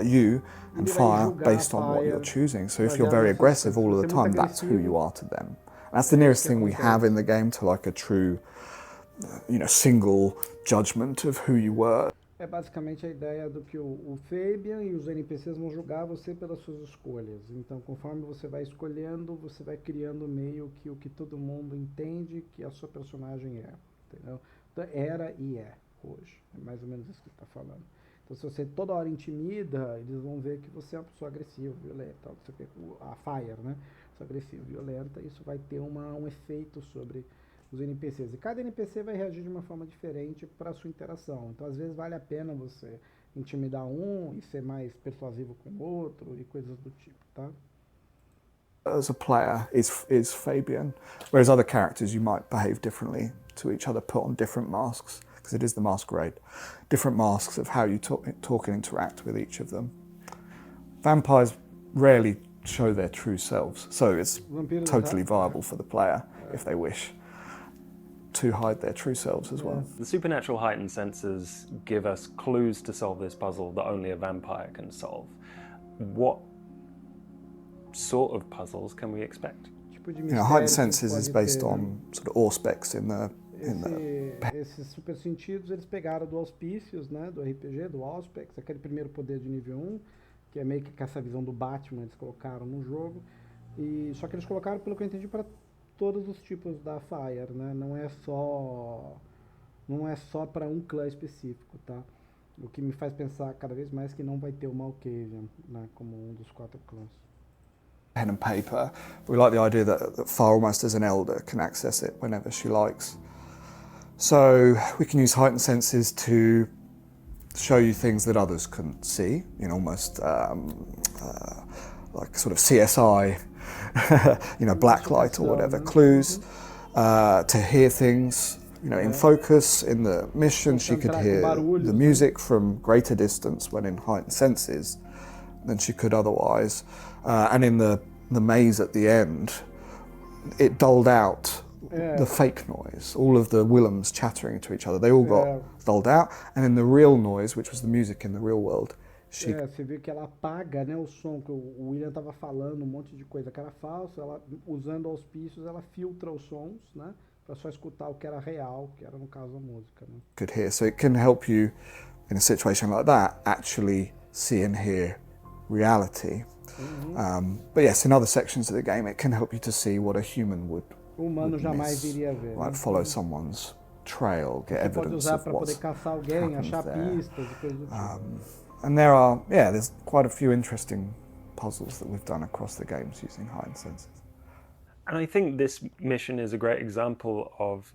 Speaker 3: you and
Speaker 1: Ele vai
Speaker 3: fire
Speaker 1: julgar
Speaker 3: based on what
Speaker 1: Fire,
Speaker 3: you're choosing. So if
Speaker 1: baseado
Speaker 3: you're very
Speaker 1: nessas
Speaker 3: aggressive
Speaker 1: coisas.
Speaker 3: all of
Speaker 1: Se
Speaker 3: the
Speaker 1: você é muito
Speaker 3: time, that's who
Speaker 1: agressivo,
Speaker 3: you are to them. And that's the nearest thing we have in the game to like a true, single judgment of who you were.
Speaker 1: É basicamente a ideia do que o Fabian e os NPCs vão julgar você pelas suas escolhas. Então, conforme você vai escolhendo, você vai criando meio que o que todo mundo entende que a sua personagem é. Entendeu? Então, era e é hoje. É mais ou menos isso que ele está falando. Então, se você toda hora intimida, eles vão ver que você é uma pessoa agressiva, violenta, tal, não sei o quê. A Fire, né? Pessoa agressiva, violenta, isso vai ter um efeito sobre os NPCs. E cada NPC vai reagir de uma forma diferente para a sua interação. Então, às vezes, vale a pena você intimidar um e ser mais persuasivo com o outro e coisas do tipo, tá?
Speaker 3: As a player is Fabian, whereas other characters you might behave differently to each other, put on different masks, because it is the masquerade, different masks of how you talk and interact with each of them. Vampires rarely show their true selves, so it's
Speaker 1: Vampiros
Speaker 3: totally viable for the player, if they wish, to hide their true selves as well.
Speaker 2: The supernatural heightened senses give us clues to solve this puzzle that only a vampire can solve. What sort of puzzles can we expect?
Speaker 1: Tipo de
Speaker 3: Heightened
Speaker 1: mistério
Speaker 3: senses
Speaker 1: que
Speaker 3: is
Speaker 1: pode
Speaker 3: based
Speaker 1: ter, né?
Speaker 3: on sort of auspex in the
Speaker 1: Esses super sentidos eles pegaram do Auspícios, né, do RPG, do Auspex, aquele primeiro poder de nível 1, que é meio que com essa visão do Batman, eles colocaram no jogo. E só que eles colocaram, pelo que eu entendi, para todos os tipos da Fire, né? Não é só para um clã específico, tá? O que me faz pensar cada vez mais que não vai ter o Malkavian, né, como um dos 4 clãs.
Speaker 3: pen and paper. We like the idea that Fire, almost as an elder, can access it whenever she likes. So we can use heightened senses to show you things that others couldn't see, almost like sort of CSI, blacklight or whatever, clues, to hear things, in focus, in the mission. She could hear the music from greater distance when in heightened senses than she could otherwise. And in the maze at the end, it dulled out the fake noise, all of the Willems chattering to each other, they all got dulled out. And then the real noise, which was the music in the real world, she
Speaker 1: Você vê que ela apaga, né, o som que o William tava falando, um monte de coisa que era falsa, ela, usando auspícios, ela filtra os sons, né, para só escutar o que era real, que era no caso a música, né.
Speaker 3: could hear. So it can help you, in a situation like that, actually see and hear reality. But yes, in other sections of the game, it can help you to see what a human would
Speaker 1: O humano jamais
Speaker 3: miss,
Speaker 1: iria ver.
Speaker 3: like
Speaker 1: Né?
Speaker 3: follow someone's trail, get
Speaker 1: Você pode
Speaker 3: evidence
Speaker 1: usar
Speaker 3: of
Speaker 1: para poder
Speaker 3: what's
Speaker 1: caçar alguém,
Speaker 3: happened
Speaker 1: achar
Speaker 3: there.
Speaker 1: pistas e coisas do tipo.
Speaker 3: And there's quite a few interesting puzzles that we've done across the games using heightened senses.
Speaker 2: And I think this mission is a great example of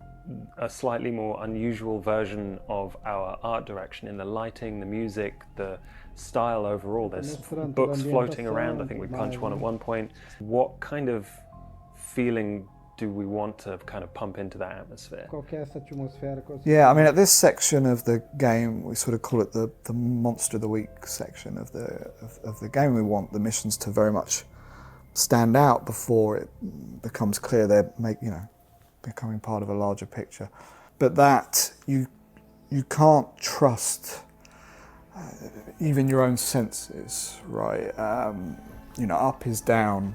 Speaker 2: a slightly more unusual version of our art direction in the lighting, the music, the style overall. There's
Speaker 1: Mostrando
Speaker 2: books
Speaker 1: toda a
Speaker 2: floating around. I
Speaker 1: ambientação,
Speaker 2: think we
Speaker 1: tudo
Speaker 2: punched
Speaker 1: mais,
Speaker 2: one
Speaker 1: né?
Speaker 2: at one point. What kind of feeling do we want to kind of pump into that atmosphere?
Speaker 1: Qual que é essa atmosfera?
Speaker 3: Yeah, I mean, at this section of the game, we sort of call it the Monster of the Week section of the game. We want the missions to very much stand out before it becomes clear they're becoming part of a larger picture. But that you can't trust even your own senses, right? Up is down,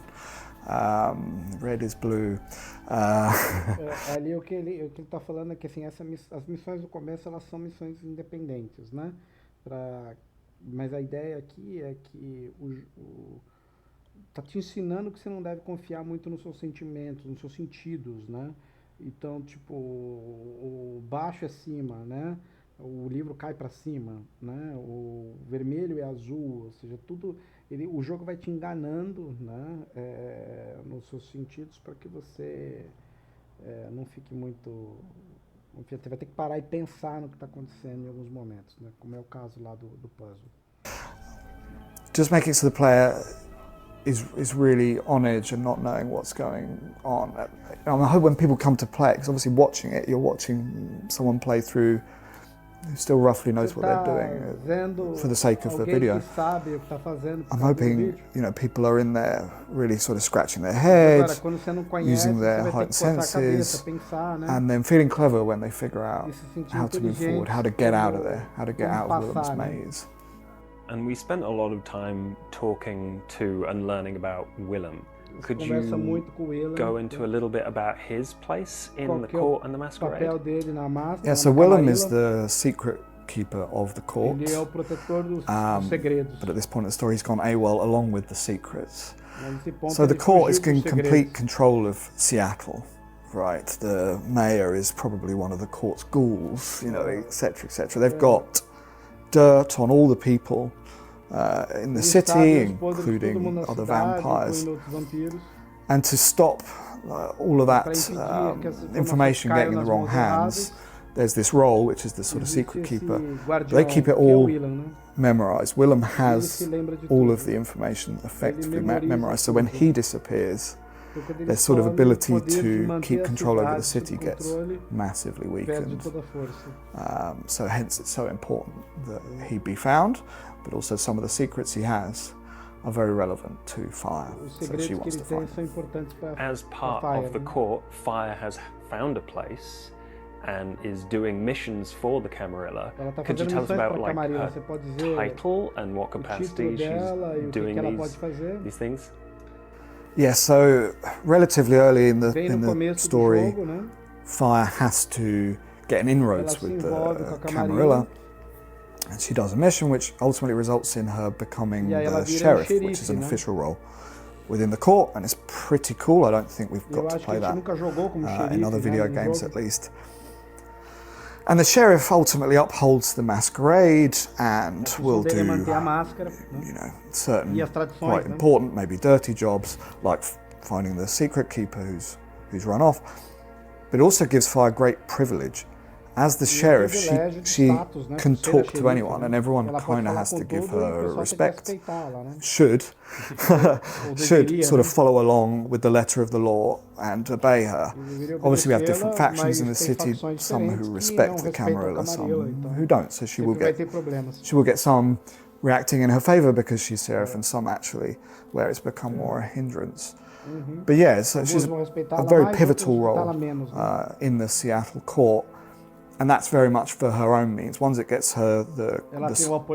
Speaker 3: red is blue.
Speaker 1: Ali o que ele tá falando é que assim, as missões do começo elas são missões independentes, né? Mas a ideia aqui é que tá te ensinando que você não deve confiar muito nos seus sentimentos, nos seus sentidos, né? Então, tipo, o baixo é cima, né? O livro cai para cima, né? O vermelho é azul, ou seja, tudo... o jogo vai te enganando, né? Nos seus sentidos para que você não fique muito... Enfim, você vai ter que parar e pensar no que está acontecendo em alguns momentos, né? Como é o caso lá do puzzle.
Speaker 3: Just make it so the player is really on edge and not knowing what's going on. I hope when people come to play it, because obviously watching it, you're watching someone play through who still roughly knows what they're doing for the sake of the video. I'm hoping people are in there really sort of scratching their heads, using their heightened senses, and then feeling clever when they figure out how to move forward, how to get out of there, how to get out of Willem's maze.
Speaker 2: And we spent a lot of time talking to and learning about Willem. Could you go into a little bit about his place in the court and the masquerade?
Speaker 3: Yeah, so Willem is the secret keeper of the court. But at this point in the story, he's gone AWOL along with the secret. So the court is in complete control of Seattle, right? The mayor is probably one of the court's ghouls, etc., etc. They've got dirt on all the people in the city, including other vampires. And to stop all of that information getting in the wrong hands, there's this role, which is the sort of secret keeper. They keep it all memorized. Willem has all of the information effectively memorized. So when he disappears, their sort of ability to keep control over the city gets massively weakened. So hence it's so important that he be found, but also some of the secrets he has are very relevant to Fire, so she wants to find them.
Speaker 2: As part of the court, Fire has found a place and is doing missions for the Camarilla. Could you tell us about her title and what capacity she's doing these things?
Speaker 3: Yeah, so relatively early in the story, Fire has to get an inroads with the Camarilla, and she does a mission which ultimately results in her becoming the sheriff, which is an official role within the court, and it's pretty cool. I don't think we've got to play that in other video games at least. And the sheriff ultimately upholds the masquerade and will do, certain quite important, maybe dirty jobs, like finding the secret keeper who's run off. But it also gives Fire great privilege. As the sheriff, she can talk to anyone, and everyone kind of has to give her respect. Should sort of follow along with the letter of the law and obey her. Obviously, we have different factions in the city. Some who respect the Camarilla, some who don't. So she will get some reacting in her favour because she's sheriff, and some actually where it's become more a hindrance. But yeah, so she's a very pivotal role in the Seattle court, and that's very much for her own means. Once it gets her the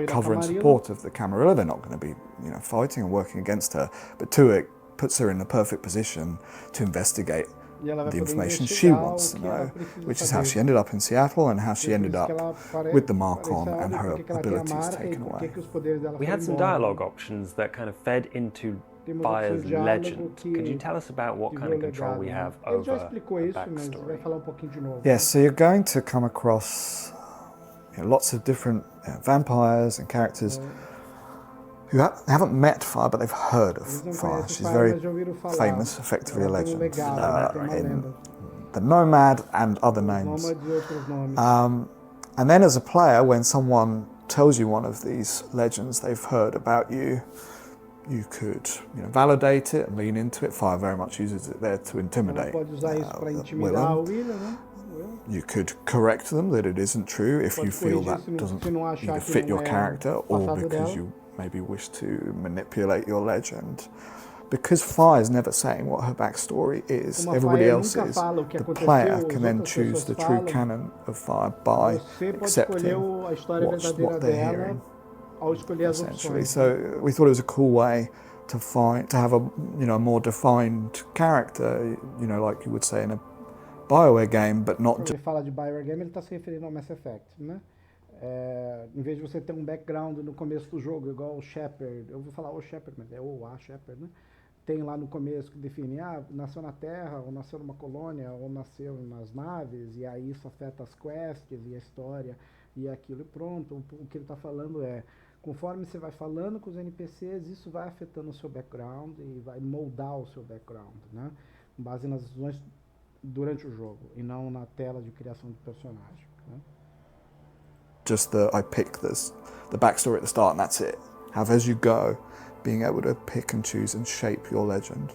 Speaker 3: cover and support of the Camarilla, they're not going to be fighting and working against her. But two, it puts her in the perfect position to investigate the information she wants to know, which is how she ended up in Seattle and how she ended up with the Mark-on and her abilities taken away.
Speaker 2: We had some dialogue options that kind of fed into Fire's legend. Could you tell us about what kind of control we have over the backstory?
Speaker 3: Yes, so you're going to come across lots of different vampires and characters who haven't met Fire, but they've heard of Fire. She's very famous, effectively a legend, in the Nomad and other names. And then as a player, when someone tells you one of these legends they've heard about you, you could validate it and lean into it. Fire very much uses it there to intimidate Willem. You could correct them that it isn't true if you feel that doesn't either fit your character or because you maybe wish to manipulate your legend. Because Fire's never saying what her backstory is, everybody else is, the player can then choose the true canon of Fire by accepting what they're hearing, essentially. So we thought it was a cool way to have a more defined character, like you would say in a BioWare game, but not just...
Speaker 1: Quando ele fala de BioWare game, ele está se referindo ao Mass Effect, né? Em vez de você ter um background no começo do jogo, igual o Shepard, eu vou falar o Shepard, mas é a Shepard, né? Tem lá no começo que define, nasceu na Terra, ou nasceu numa colônia, ou nasceu nas naves, e aí isso afeta as quests, e a história, e aquilo, e pronto. O que ele está falando é, conforme você vai falando com os NPCs, isso vai afetando o seu background, e vai moldar o seu background, né? Com base nas decisões durante o jogo, e não na tela de criação de personagem, né?
Speaker 3: Just I pick the backstory at the start and that's it. Have as you go, being able to pick and choose and shape your legend.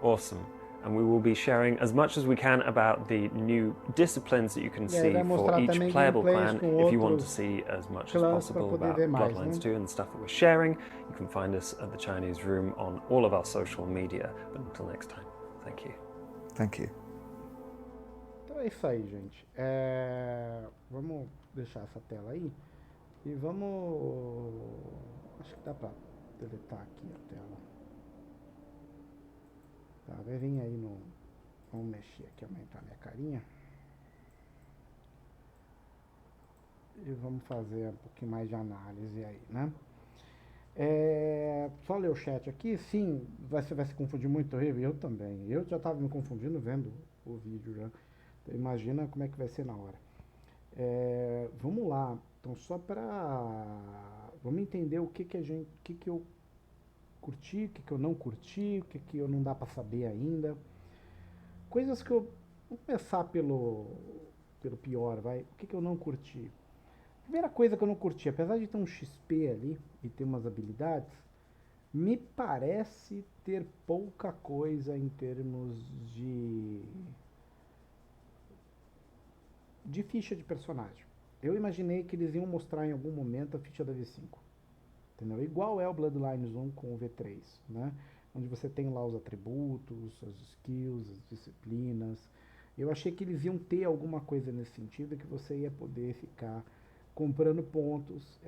Speaker 2: Awesome. And we will be sharing as much as we can about the new disciplines that you can see for each playable clan if you want to see as much as possible about Bloodlines 2 and the stuff that we're sharing. You can find us at the Chinese Room on all of our social media. But until next time, thank you.
Speaker 3: Thank you.
Speaker 1: Então é isso aí, gente. Vamos deixar essa tela aí e vamos... Acho que dá pra deletar aqui a tela. Tá, vai vir aí no... Vamos mexer aqui, aumentar minha carinha. E vamos fazer um pouquinho mais de análise aí, né? Só ler o chat aqui. Sim, você vai se confundir muito, eu também. Eu já estava me confundindo vendo o vídeo já. Então, imagina como é que vai ser na hora. Vamos lá. Então, só para... Vamos entender o que eu curti, o que eu não curti, o que eu não dá para saber ainda. Coisas que eu... Vou começar pelo pior, vai. O que eu não curti? Primeira coisa que eu não curti, apesar de ter um XP ali e ter umas habilidades, me parece ter pouca coisa em termos de ficha de personagem. Eu imaginei que eles iam mostrar em algum momento a ficha da V5. Entendeu? Igual é o Bloodlines 1 com o V3, né? Onde você tem lá os atributos, as skills, as disciplinas. Eu achei que eles iam ter alguma coisa nesse sentido, que você ia poder ficar comprando pontos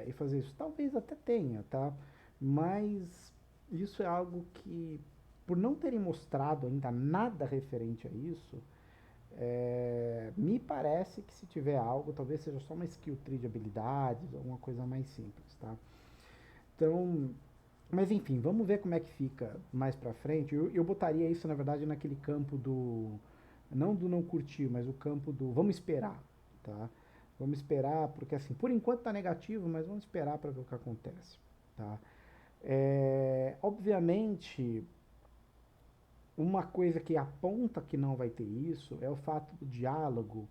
Speaker 1: e fazer isso. Talvez até tenha, tá? Mas isso é algo que, por não terem mostrado ainda nada referente a isso, me parece que se tiver algo, talvez seja só uma skill tree de habilidades, alguma coisa mais simples, tá? Então, mas enfim, vamos ver como é que fica mais pra frente. Eu botaria isso, na verdade, naquele campo do... Não do não curtir, mas o campo do vamos esperar, tá? Vamos esperar, porque assim, por enquanto tá negativo, mas vamos esperar para ver o que acontece, tá? Obviamente, uma coisa que aponta que não vai ter isso é o fato do diálogo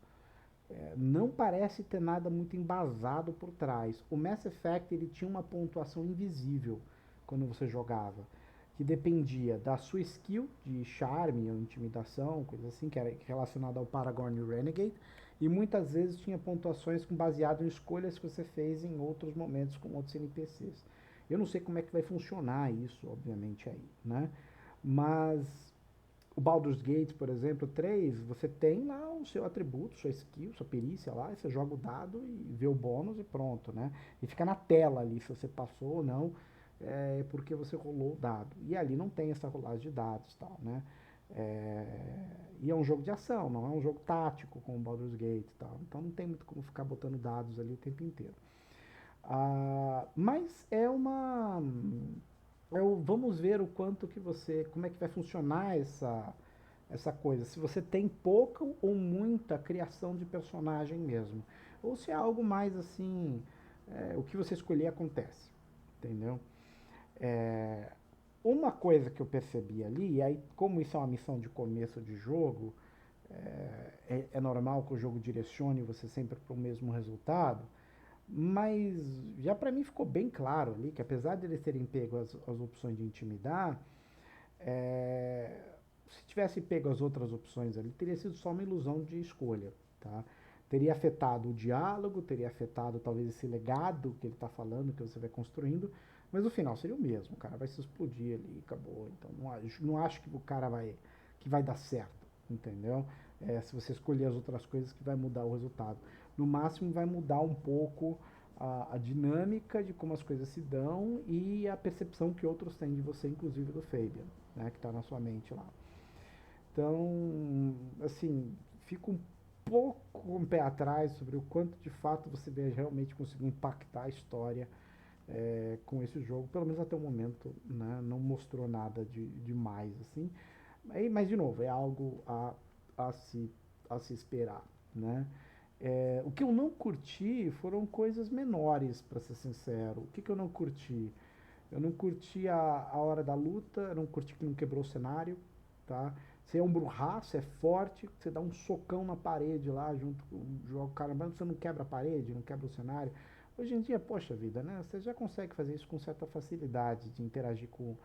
Speaker 1: não parece ter nada muito embasado por trás. O Mass Effect, ele tinha uma pontuação invisível quando você jogava, que dependia da sua skill de charme ou intimidação, coisa assim, que era relacionada ao Paragon e Renegade, e muitas vezes tinha pontuações baseado em escolhas que você fez em outros momentos com outros NPCs. Eu não sei como é que vai funcionar isso, obviamente, aí, né? Mas o Baldur's Gate, por exemplo, 3, você tem lá o seu atributo, sua skill, sua perícia lá, e você joga o dado e vê o bônus e pronto, né? E fica na tela ali se você passou ou não, porque você rolou o dado. E ali não tem essa rolagem de dados e tal, né? E é um jogo de ação, não é um jogo tático como o Baldur's Gate e tal. Então não tem muito como ficar botando dados ali o tempo inteiro. Mas vamos ver o quanto que como é que vai funcionar essa coisa. Se você tem pouca ou muita criação de personagem mesmo. Ou se é algo mais assim, o que você escolher acontece. Entendeu? Uma coisa que eu percebi ali, e aí como isso é uma missão de começo de jogo, é normal que o jogo direcione você sempre para o mesmo resultado, mas já para mim ficou bem claro ali que apesar de eles terem pego as opções de intimidar, se tivesse pego as outras opções ali, teria sido só uma ilusão de escolha, tá? Teria afetado o diálogo, teria afetado talvez esse legado que ele está falando, que você vai construindo, mas o final seria o mesmo, o cara vai se explodir ali, acabou. Então não acho que o cara que vai dar certo, entendeu? Se você escolher as outras coisas que vai mudar o resultado. No máximo vai mudar um pouco a dinâmica de como as coisas se dão e a percepção que outros têm de você, inclusive do Fabian, né, que está na sua mente lá. Então, assim, fico um pouco com o pé atrás sobre o quanto de fato você vai realmente conseguir impactar a história com esse jogo, pelo menos até o momento, né, não mostrou nada de mais, assim. Mas, de novo, é algo a se esperar, né? O que eu não curti foram coisas menores, para ser sincero. O que eu não curti? Eu não curti a hora da luta, eu não curti que não quebrou o cenário, tá? Você é um burraço, é forte, você dá um socão na parede lá, junto com o cara, mas você não quebra a parede, não quebra o cenário. Hoje em dia, poxa vida, né? Você já consegue fazer isso com certa facilidade, de interagir com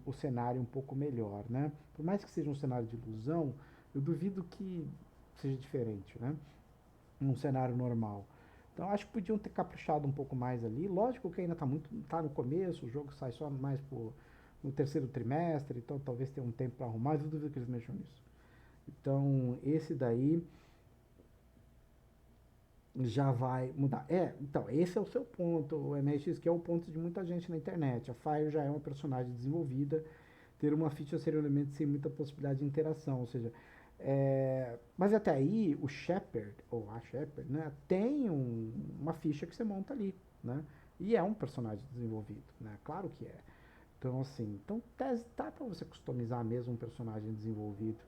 Speaker 1: o cenário um pouco melhor, né? Por mais que seja um cenário de ilusão, eu duvido que seja diferente, né? Num cenário normal. Então acho que podiam ter caprichado um pouco mais ali. Lógico que ainda tá no começo, o jogo sai só mais no terceiro trimestre, então talvez tenha um tempo para arrumar, mas eu duvido que eles mexam nisso. Então esse daí já vai mudar. Então, esse é o seu ponto, o MX, que é o ponto de muita gente na internet. A Fire já é uma personagem desenvolvida, ter uma ficha ser um elemento sem muita possibilidade de interação, ou seja, mas até aí o Shepard, ou a Shepard, né, tem uma ficha que você monta ali, né, e é um personagem desenvolvido, né, claro que é. Então, assim, tá para você customizar mesmo um personagem desenvolvido.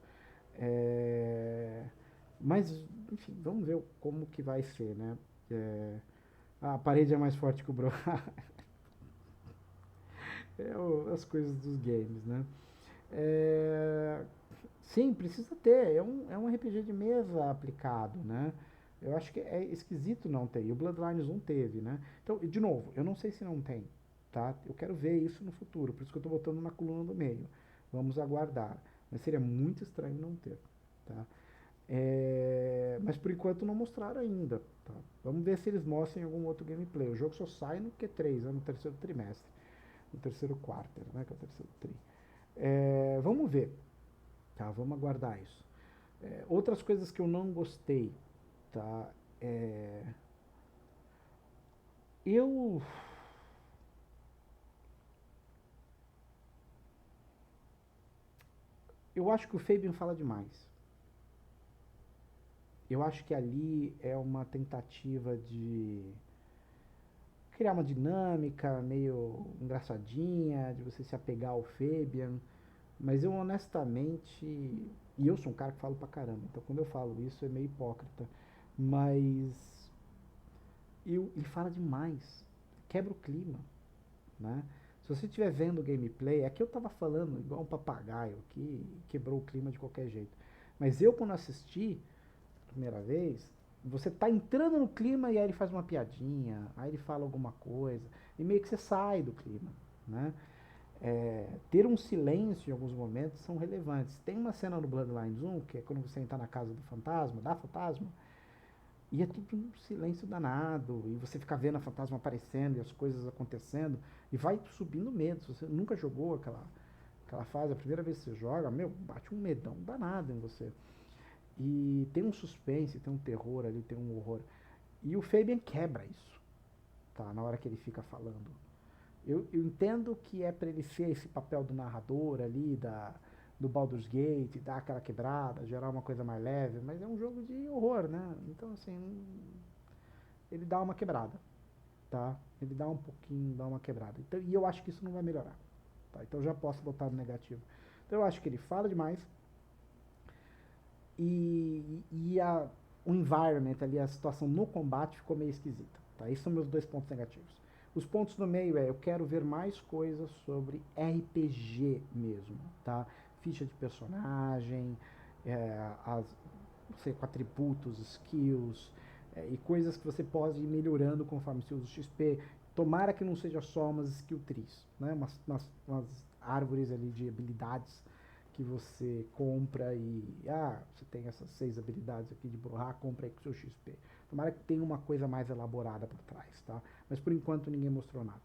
Speaker 1: Mas, enfim, vamos ver como que vai ser, né? A parede é mais forte que o bro. As coisas dos games, né? Sim, precisa ter. É um RPG de mesa aplicado, né? Eu acho que é esquisito não ter. E o Bloodlines 1 teve, né? Então, de novo, eu não sei se não tem, tá? Eu quero ver isso no futuro, por isso que eu tô botando na coluna do meio. Vamos aguardar. Mas seria muito estranho não ter, tá? Mas por enquanto não mostraram ainda, tá? Vamos ver se eles mostram em algum outro gameplay. O jogo só sai no Q3, no terceiro trimestre. No terceiro quarter, né? Que é o terceiro tri. Vamos ver. Tá, vamos aguardar isso. Outras coisas que eu não gostei, tá? Eu acho que o Fabian fala demais. Eu acho que ali é uma tentativa de criar uma dinâmica meio engraçadinha, de você se apegar ao Fabian. Mas eu honestamente, e eu sou um cara que falo pra caramba, então quando eu falo isso é meio hipócrita, mas ele fala demais, quebra o clima, né? Se você estiver vendo o gameplay, aqui eu tava falando igual um papagaio, que quebrou o clima de qualquer jeito. Mas eu quando assisti a primeira vez, você tá entrando no clima e aí ele faz uma piadinha, aí ele fala alguma coisa, e meio que você sai do clima, né? Ter um silêncio em alguns momentos são relevantes. Tem uma cena no Bloodlines 1, que é quando você entra na casa do fantasma, da fantasma, e é tudo um silêncio danado, e você fica vendo a fantasma aparecendo e as coisas acontecendo, e vai subindo medo. Se você nunca jogou Aquela fase, a primeira vez que você joga, meu, bate um medão danado em você. E tem um suspense, tem um terror ali, tem um horror. E o Fabian quebra isso, tá? Na hora que ele fica falando. Eu entendo que é para ele ser esse papel do narrador ali, do Baldur's Gate, dar aquela quebrada, gerar uma coisa mais leve, mas é um jogo de horror, né? Então, assim, ele dá uma quebrada, tá? Ele dá um pouquinho, dá uma quebrada. Então, e eu acho que isso não vai melhorar, tá? Então eu já posso botar no negativo. Então eu acho que ele fala demais e o environment ali, a situação no combate ficou meio esquisita, tá? Esses são meus 2 pontos negativos. Os pontos no meio eu quero ver mais coisas sobre RPG mesmo, tá? Ficha de personagem, sei, com atributos, skills, e coisas que você pode ir melhorando conforme você usa o XP. Tomara que não seja só umas skill trees, né? Umas árvores ali de habilidades que você compra e... você tem essas 6 habilidades aqui de borrar, compra aí com o seu XP. Tomara que tenha uma coisa mais elaborada por trás, tá? Mas por enquanto ninguém mostrou nada.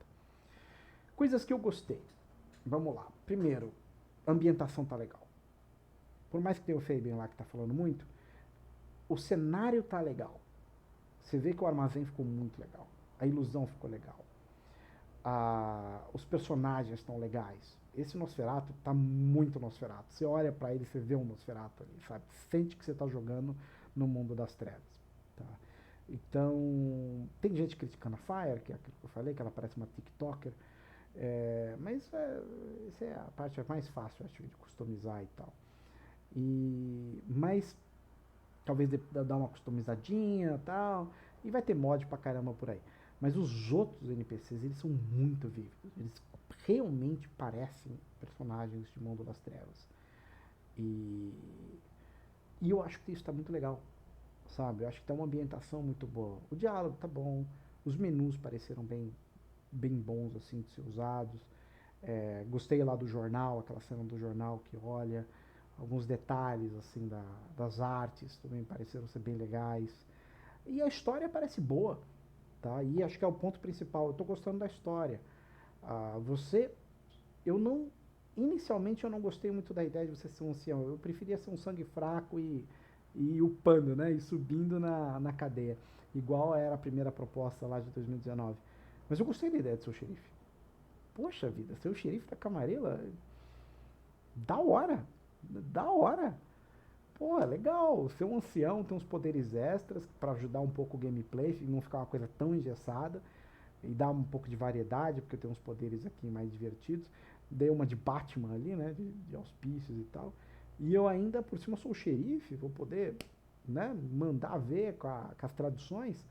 Speaker 1: Coisas que eu gostei. Vamos lá. Primeiro, a ambientação tá legal. Por mais que tenha o Fabian lá que tá falando muito, o cenário tá legal. Você vê que o armazém ficou muito legal. A ilusão ficou legal. Os personagens estão legais. Esse Nosferatu tá muito Nosferatu. Você olha pra ele, você vê um Nosferatu ali, sabe? Sente que você tá jogando no mundo das trevas, tá? Então, tem gente criticando a Fire, que é aquilo que eu falei, que ela parece uma TikToker, mas essa é a parte mais fácil, acho, de customizar e tal. Mas talvez dar uma customizadinha e tal, e vai ter mod pra caramba por aí. Mas os outros NPCs, eles são muito vívidos, eles realmente parecem personagens de Mundo das Trevas. E eu acho que isso está muito legal, sabe? Eu acho que tá uma ambientação muito boa. O diálogo tá bom, os menus pareceram bem bons, assim, de ser usados. Gostei lá do jornal, aquela cena do jornal que olha, alguns detalhes, assim, das artes também pareceram ser bem legais. E a história parece boa, tá? E acho que é o ponto principal. Eu tô gostando da história. Inicialmente eu não gostei muito da ideia de você ser um ancião. Eu preferia ser um sangue fraco e upando, né? E subindo na cadeia. Igual era a primeira proposta lá de 2019. Mas eu gostei da ideia de ser o xerife. Poxa vida, ser o xerife da Camarilla, da hora. Da hora. Pô, é legal. Ser um ancião, ter uns poderes extras para ajudar um pouco o gameplay, e não ficar uma coisa tão engessada. E dar um pouco de variedade, porque eu tenho uns poderes aqui mais divertidos. Dei uma de Batman ali, né? De auspícios e tal. E eu ainda, por cima, sou o xerife, vou poder, né, mandar ver com as traduções.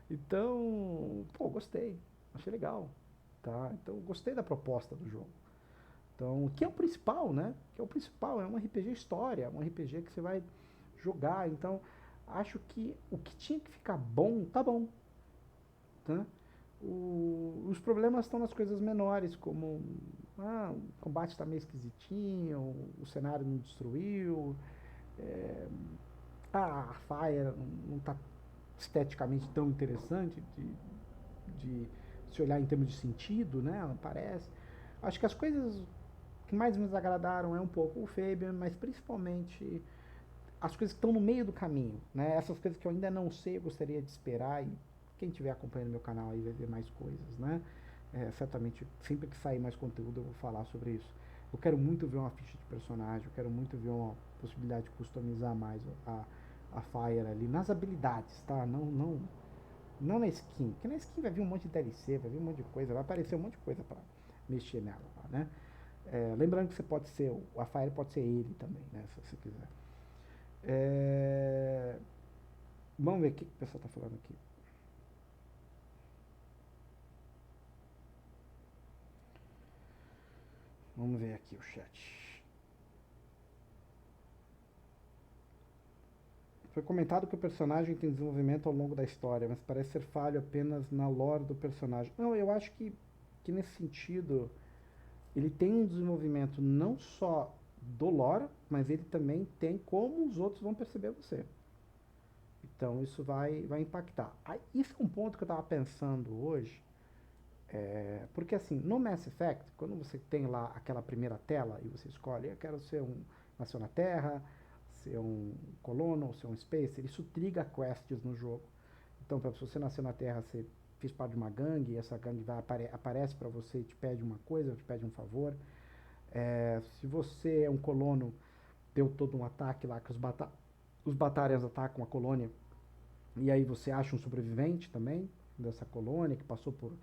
Speaker 1: Então, pô, gostei. Achei legal. Tá? Então, gostei da proposta do jogo. Então, que é o principal, né? Que é o principal, é um RPG história, um RPG que você vai jogar. Então, acho que o que tinha que ficar bom, tá bom. Tá? Os problemas estão nas coisas menores, como o combate está meio esquisitinho, o cenário não destruiu, a Fire não está esteticamente tão interessante de se olhar em termos de sentido, né? Ela parece. Acho que as coisas que mais me desagradaram é um pouco o Fabian, mas principalmente as coisas que estão no meio do caminho, né? Essas coisas que eu ainda não sei, eu gostaria de esperar, e quem estiver acompanhando meu canal aí vai ver mais coisas, né? Certamente, sempre que sair mais conteúdo eu vou falar sobre isso. Eu quero muito ver uma ficha de personagem, eu quero muito ver uma possibilidade de customizar mais a Fire ali, nas habilidades, tá? Não na skin, porque na skin vai vir um monte de DLC, vai vir um monte de coisa, vai aparecer um monte de coisa para mexer nela, né? Lembrando que você pode ser, a Fire pode ser ele também, né? Se você quiser. Vamos ver o que o pessoal tá falando aqui. Vamos ver aqui o chat. Foi comentado que o personagem tem desenvolvimento ao longo da história, mas parece ser falho apenas na lore do personagem. Não, eu acho que nesse sentido ele tem um desenvolvimento não só do lore, mas ele também tem como os outros vão perceber você. Então isso vai impactar. Isso é um ponto que eu estava pensando hoje. Porque assim, no Mass Effect, quando você tem lá aquela primeira tela e você escolhe, eu quero nascer na Terra, ser um colono, ser um spacer, isso triga quests no jogo. Então, se você nasceu na Terra, você fez parte de uma gangue, e essa gangue aparece para você e te pede uma coisa, te pede um favor. Se você é um colono, deu todo um ataque lá, que os Batarians atacam a colônia, e aí você acha um sobrevivente também dessa colônia, que passou por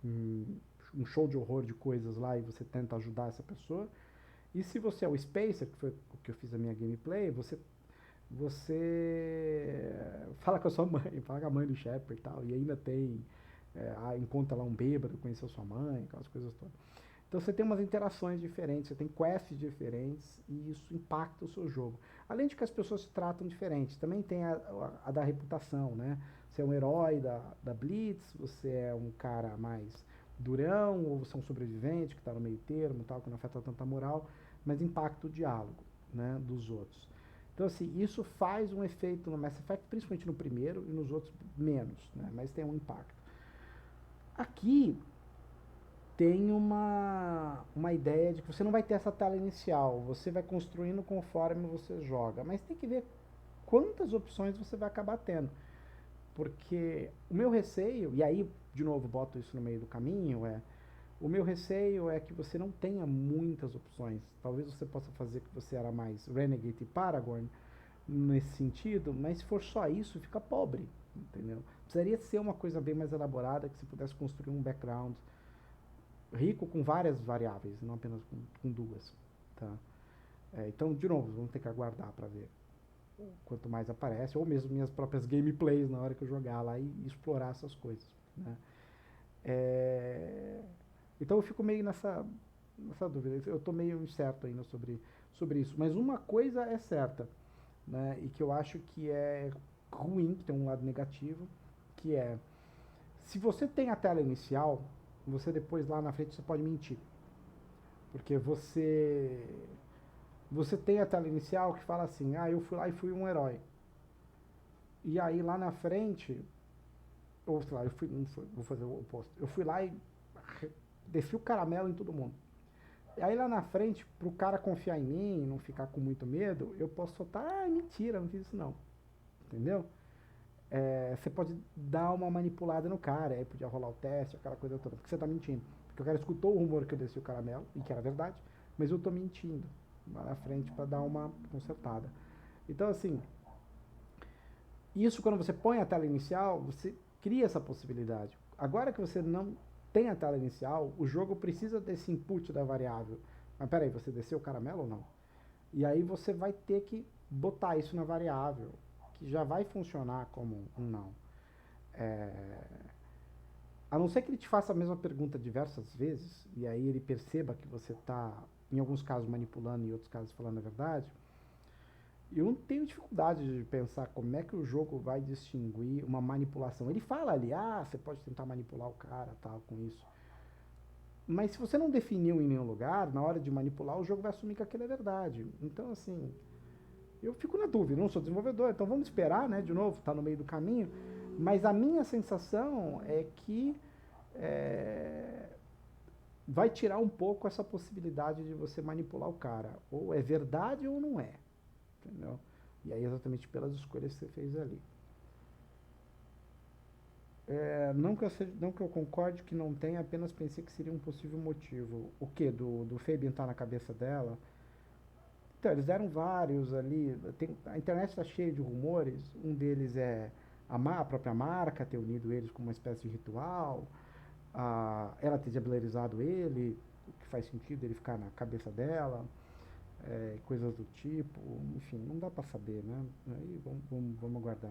Speaker 1: um show de horror de coisas lá, e você tenta ajudar essa pessoa. E se você é o Spacer, que foi o que eu fiz a minha gameplay, você fala com a sua mãe, fala com a mãe do Shepard e tal, e ainda tem, encontra lá um bêbado, conheceu sua mãe, aquelas coisas todas. Então você tem umas interações diferentes, você tem quests diferentes, e isso impacta o seu jogo. Além de que as pessoas se tratam diferentes, também tem a da reputação, né? Você é um herói da Blitz, você é um cara mais durão, ou você é um sobrevivente que está no meio termo, tal, que não afeta tanto a moral, mas impacta o diálogo, né, dos outros. Então, assim, isso faz um efeito no Mass Effect, principalmente no primeiro, e nos outros menos, né, mas tem um impacto. Aqui tem uma ideia de que você não vai ter essa tela inicial, você vai construindo conforme você joga, mas tem que ver quantas opções você vai acabar tendo. Porque o meu receio, e aí, de novo, boto isso no meio do caminho, o meu receio é que você não tenha muitas opções. Talvez você possa fazer que você era mais Renegade e Paragon nesse sentido, mas se for só isso, fica pobre, entendeu? Precisaria ser uma coisa bem mais elaborada, que você pudesse construir um background rico com várias variáveis, não apenas com duas, tá? Então, de novo, vamos ter que aguardar para ver quanto mais aparece, ou mesmo minhas próprias gameplays na hora que eu jogar lá e explorar essas coisas, né? Então eu fico meio nessa dúvida, eu estou meio incerto ainda sobre isso, mas uma coisa é certa, né, e que eu acho que é ruim, que tem um lado negativo, que é, se você tem a tela inicial, você depois lá na frente você pode mentir, porque você tem a tela inicial que fala assim, eu fui lá e fui um herói. E aí lá na frente, ou sei lá, vou fazer o oposto. Eu fui lá e desci o caramelo em todo mundo. E aí lá na frente, pro cara confiar em mim e não ficar com muito medo, eu posso soltar, mentira, não fiz isso não. Entendeu? Você pode dar uma manipulada no cara, aí podia rolar o teste, aquela coisa toda, porque você tá mentindo. Porque o cara escutou o rumor que eu desci o caramelo, e que era verdade, mas eu tô mentindo lá na frente para dar uma consertada. Então, assim, isso quando você põe a tela inicial, você cria essa possibilidade. Agora que você não tem a tela inicial, o jogo precisa desse input da variável. Mas peraí, você desceu o caramelo ou não? E aí você vai ter que botar isso na variável, que já vai funcionar como um não. A não ser que ele te faça a mesma pergunta diversas vezes, e aí ele perceba que você está, em alguns casos, manipulando e em outros casos falando a verdade, eu não tenho dificuldade de pensar como é que o jogo vai distinguir uma manipulação. Ele fala ali, você pode tentar manipular o cara, tal, com isso. Mas se você não definiu em nenhum lugar, na hora de manipular, o jogo vai assumir que aquilo é verdade. Então, assim, eu fico na dúvida, não sou desenvolvedor, então vamos esperar, né, de novo, tá no meio do caminho. Mas a minha sensação é que vai tirar um pouco essa possibilidade de você manipular o cara. Ou é verdade ou não é. Entendeu? E aí exatamente pelas escolhas que você fez ali. Não que eu concorde que não tenha, apenas pensei que seria um possível motivo. O que? Do Fabian estar na cabeça dela? Então, eles deram vários ali. A internet está cheia de rumores. Um deles é a própria marca ter unido eles como uma espécie de ritual. Ela ter diablerizado ele, o que faz sentido ele ficar na cabeça dela. Coisas do tipo, enfim, não dá para saber, né? Aí vamos aguardar.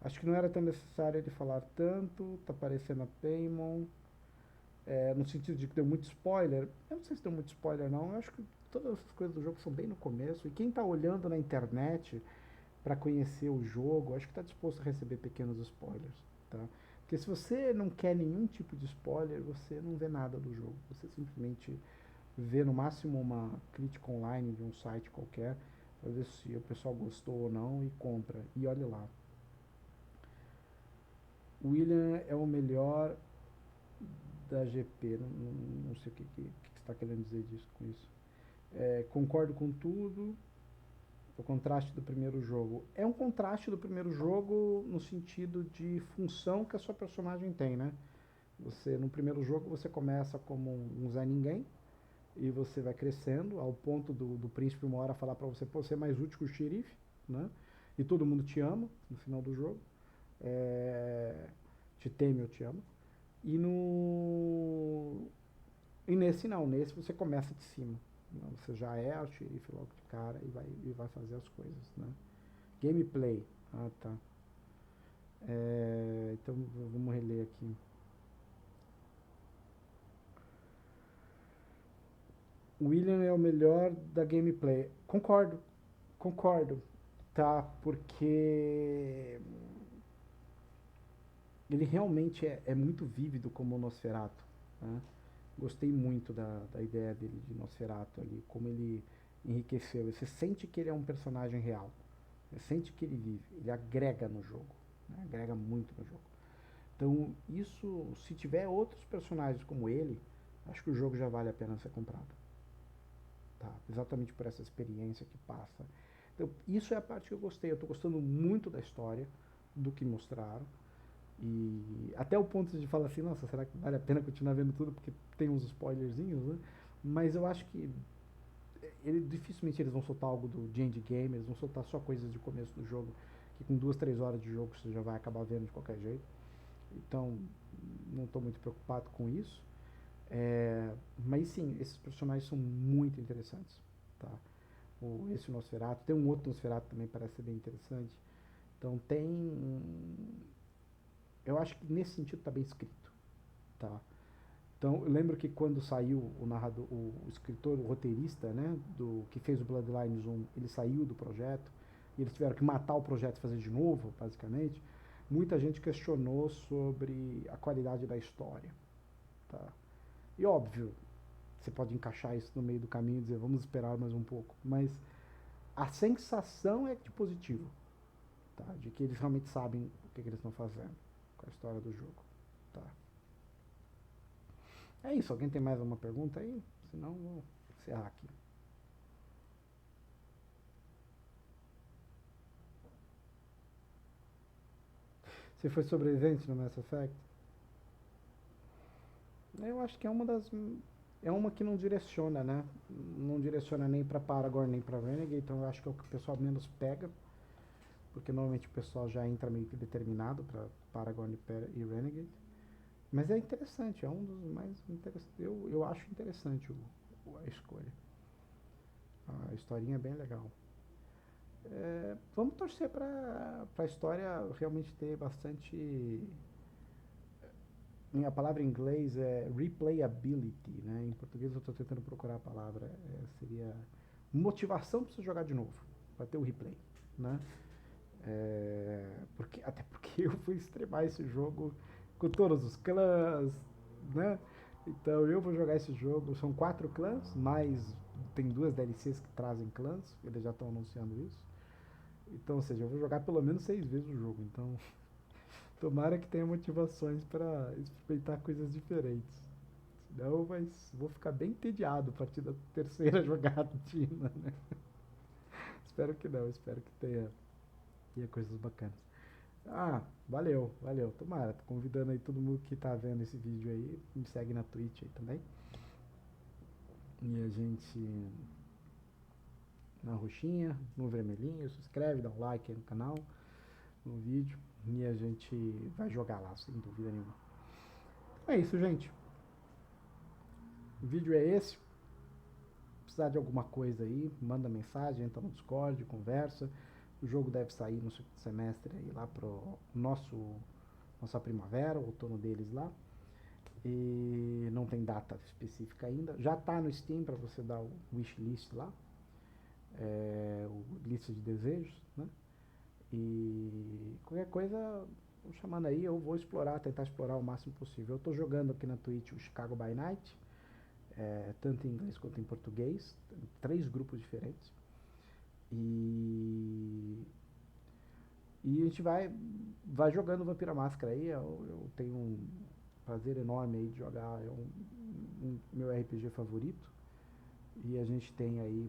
Speaker 1: Acho que não era tão necessário ele falar tanto, tá parecendo a Paimon, no sentido de que deu muito spoiler. Eu não sei se deu muito spoiler não, eu acho que todas as coisas do jogo são bem no começo, e quem tá olhando na internet para conhecer o jogo, acho que tá disposto a receber pequenos spoilers, tá? Porque se você não quer nenhum tipo de spoiler, você não vê nada do jogo, você simplesmente ver no máximo uma crítica online de um site qualquer, para ver se o pessoal gostou ou não e compra. E olha lá. O William é o melhor da GP, não sei o que você está querendo dizer disso, com isso. Concordo com tudo. O contraste do primeiro jogo. É um contraste do primeiro jogo no sentido de função que a sua personagem tem, né? No primeiro jogo, você começa como um Zé Ninguém e você vai crescendo ao ponto do príncipe uma hora falar pra você, pô, você é mais útil que o xerife, né? E todo mundo te ama no final do jogo. Te teme ou te ama. E nesse não, nesse você começa de cima. Você já é o xerife logo de cara e vai fazer as coisas, né? Gameplay. Ah, tá. Então vamos reler aqui. O William é o melhor da gameplay. Concordo, tá? Porque ele realmente é muito vívido como o Nosferatu, né? Gostei muito da ideia dele de Nosferatu ali, como ele enriqueceu. Você sente que ele é um personagem real. Você sente que ele vive. Ele agrega no jogo, né? Agrega muito no jogo. Então, isso, se tiver outros personagens como ele, acho que o jogo já vale a pena ser comprado. Tá? Exatamente por essa experiência que passa. Então, isso é a parte que eu gostei. Eu estou gostando muito da história, do que mostraram. E até o ponto de falar assim, nossa, será que vale a pena continuar vendo tudo? Porque tem uns spoilerzinhos, né? Mas eu acho que dificilmente eles vão soltar algo de endgame, eles vão soltar só coisas de começo do jogo, que com 2, 3 horas de jogo você já vai acabar vendo de qualquer jeito. Então, não estou muito preocupado com isso. Mas sim, esses personagens são muito interessantes. Tá? Esse Nosferatu, tem um outro Nosferatu também parece ser bem interessante. Então eu acho que nesse sentido está bem escrito, tá? Então eu lembro que quando saiu o narrador, o escritor, o roteirista, né, que fez o Bloodlines 1, ele saiu do projeto e eles tiveram que matar o projeto e fazer de novo, basicamente. Muita gente questionou sobre a qualidade da história, tá? E óbvio, você pode encaixar isso no meio do caminho e dizer vamos esperar mais um pouco, mas a sensação é de positivo, tá? De que eles realmente sabem o que eles estão fazendo com a história do jogo, tá? É isso, alguém tem mais alguma pergunta aí? Senão vou encerrar aqui. Você foi sobrevivente no Mass Effect? Eu acho que é uma que não direciona, né? Não direciona nem pra Paragon nem pra Renegade, então eu acho que é o que o pessoal menos pega, porque normalmente o pessoal já entra meio que determinado pra Paragon e Renegade. Mas é interessante, é um dos mais interessantes. Eu acho interessante a escolha. A historinha é bem legal. Vamos torcer para a história realmente ter bastante. A palavra em inglês é replayability, né? Em português eu estou tentando procurar a palavra. Seria motivação para você jogar de novo, para ter o replay, né? Até porque eu fui extremar esse jogo com todos os clãs, né? Então eu vou jogar esse jogo, são 4 clãs, mas tem 2 DLCs que trazem clãs, eles já estão anunciando isso. Então, ou seja, eu vou jogar pelo menos 6 vezes o jogo, então tomara que tenha motivações para experimentar coisas diferentes. Senão vou ficar bem entediado a partir da 3ª jogatina, né? Espero que não, espero que tenha coisas bacanas. Valeu. Tomara, tô convidando aí todo mundo que tá vendo esse vídeo aí, me segue na Twitch aí também. E a gente na roxinha, no vermelhinho, se inscreve, dá um like aí no canal, no vídeo, e a gente vai jogar lá, sem dúvida nenhuma. É isso, gente. O vídeo é esse. Se precisar de alguma coisa aí, manda mensagem, entra no Discord, conversa. O jogo deve sair no segundo semestre aí, lá pro nossa primavera, o outono deles lá. E não tem data específica ainda. Já tá no Steam para você dar o wishlist lá. O lista de desejos, né? E qualquer coisa, chamando aí, eu vou tentar explorar o máximo possível. Eu tô jogando aqui na Twitch o Chicago by Night, tanto em inglês quanto em português, 3 grupos diferentes. E a gente vai jogando Vampira Máscara aí. Eu tenho prazer enorme aí de jogar, é meu RPG favorito. E a gente tem aí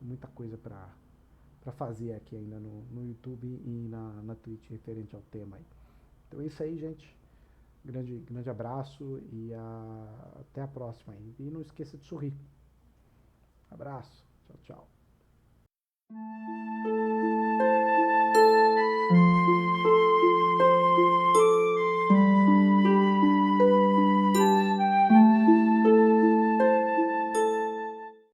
Speaker 1: muita coisa para fazer aqui ainda no YouTube e na Twitch referente ao tema aí. Então é isso aí, gente. Grande abraço e até a próxima aí. E não esqueça de sorrir. Abraço. Tchau, tchau.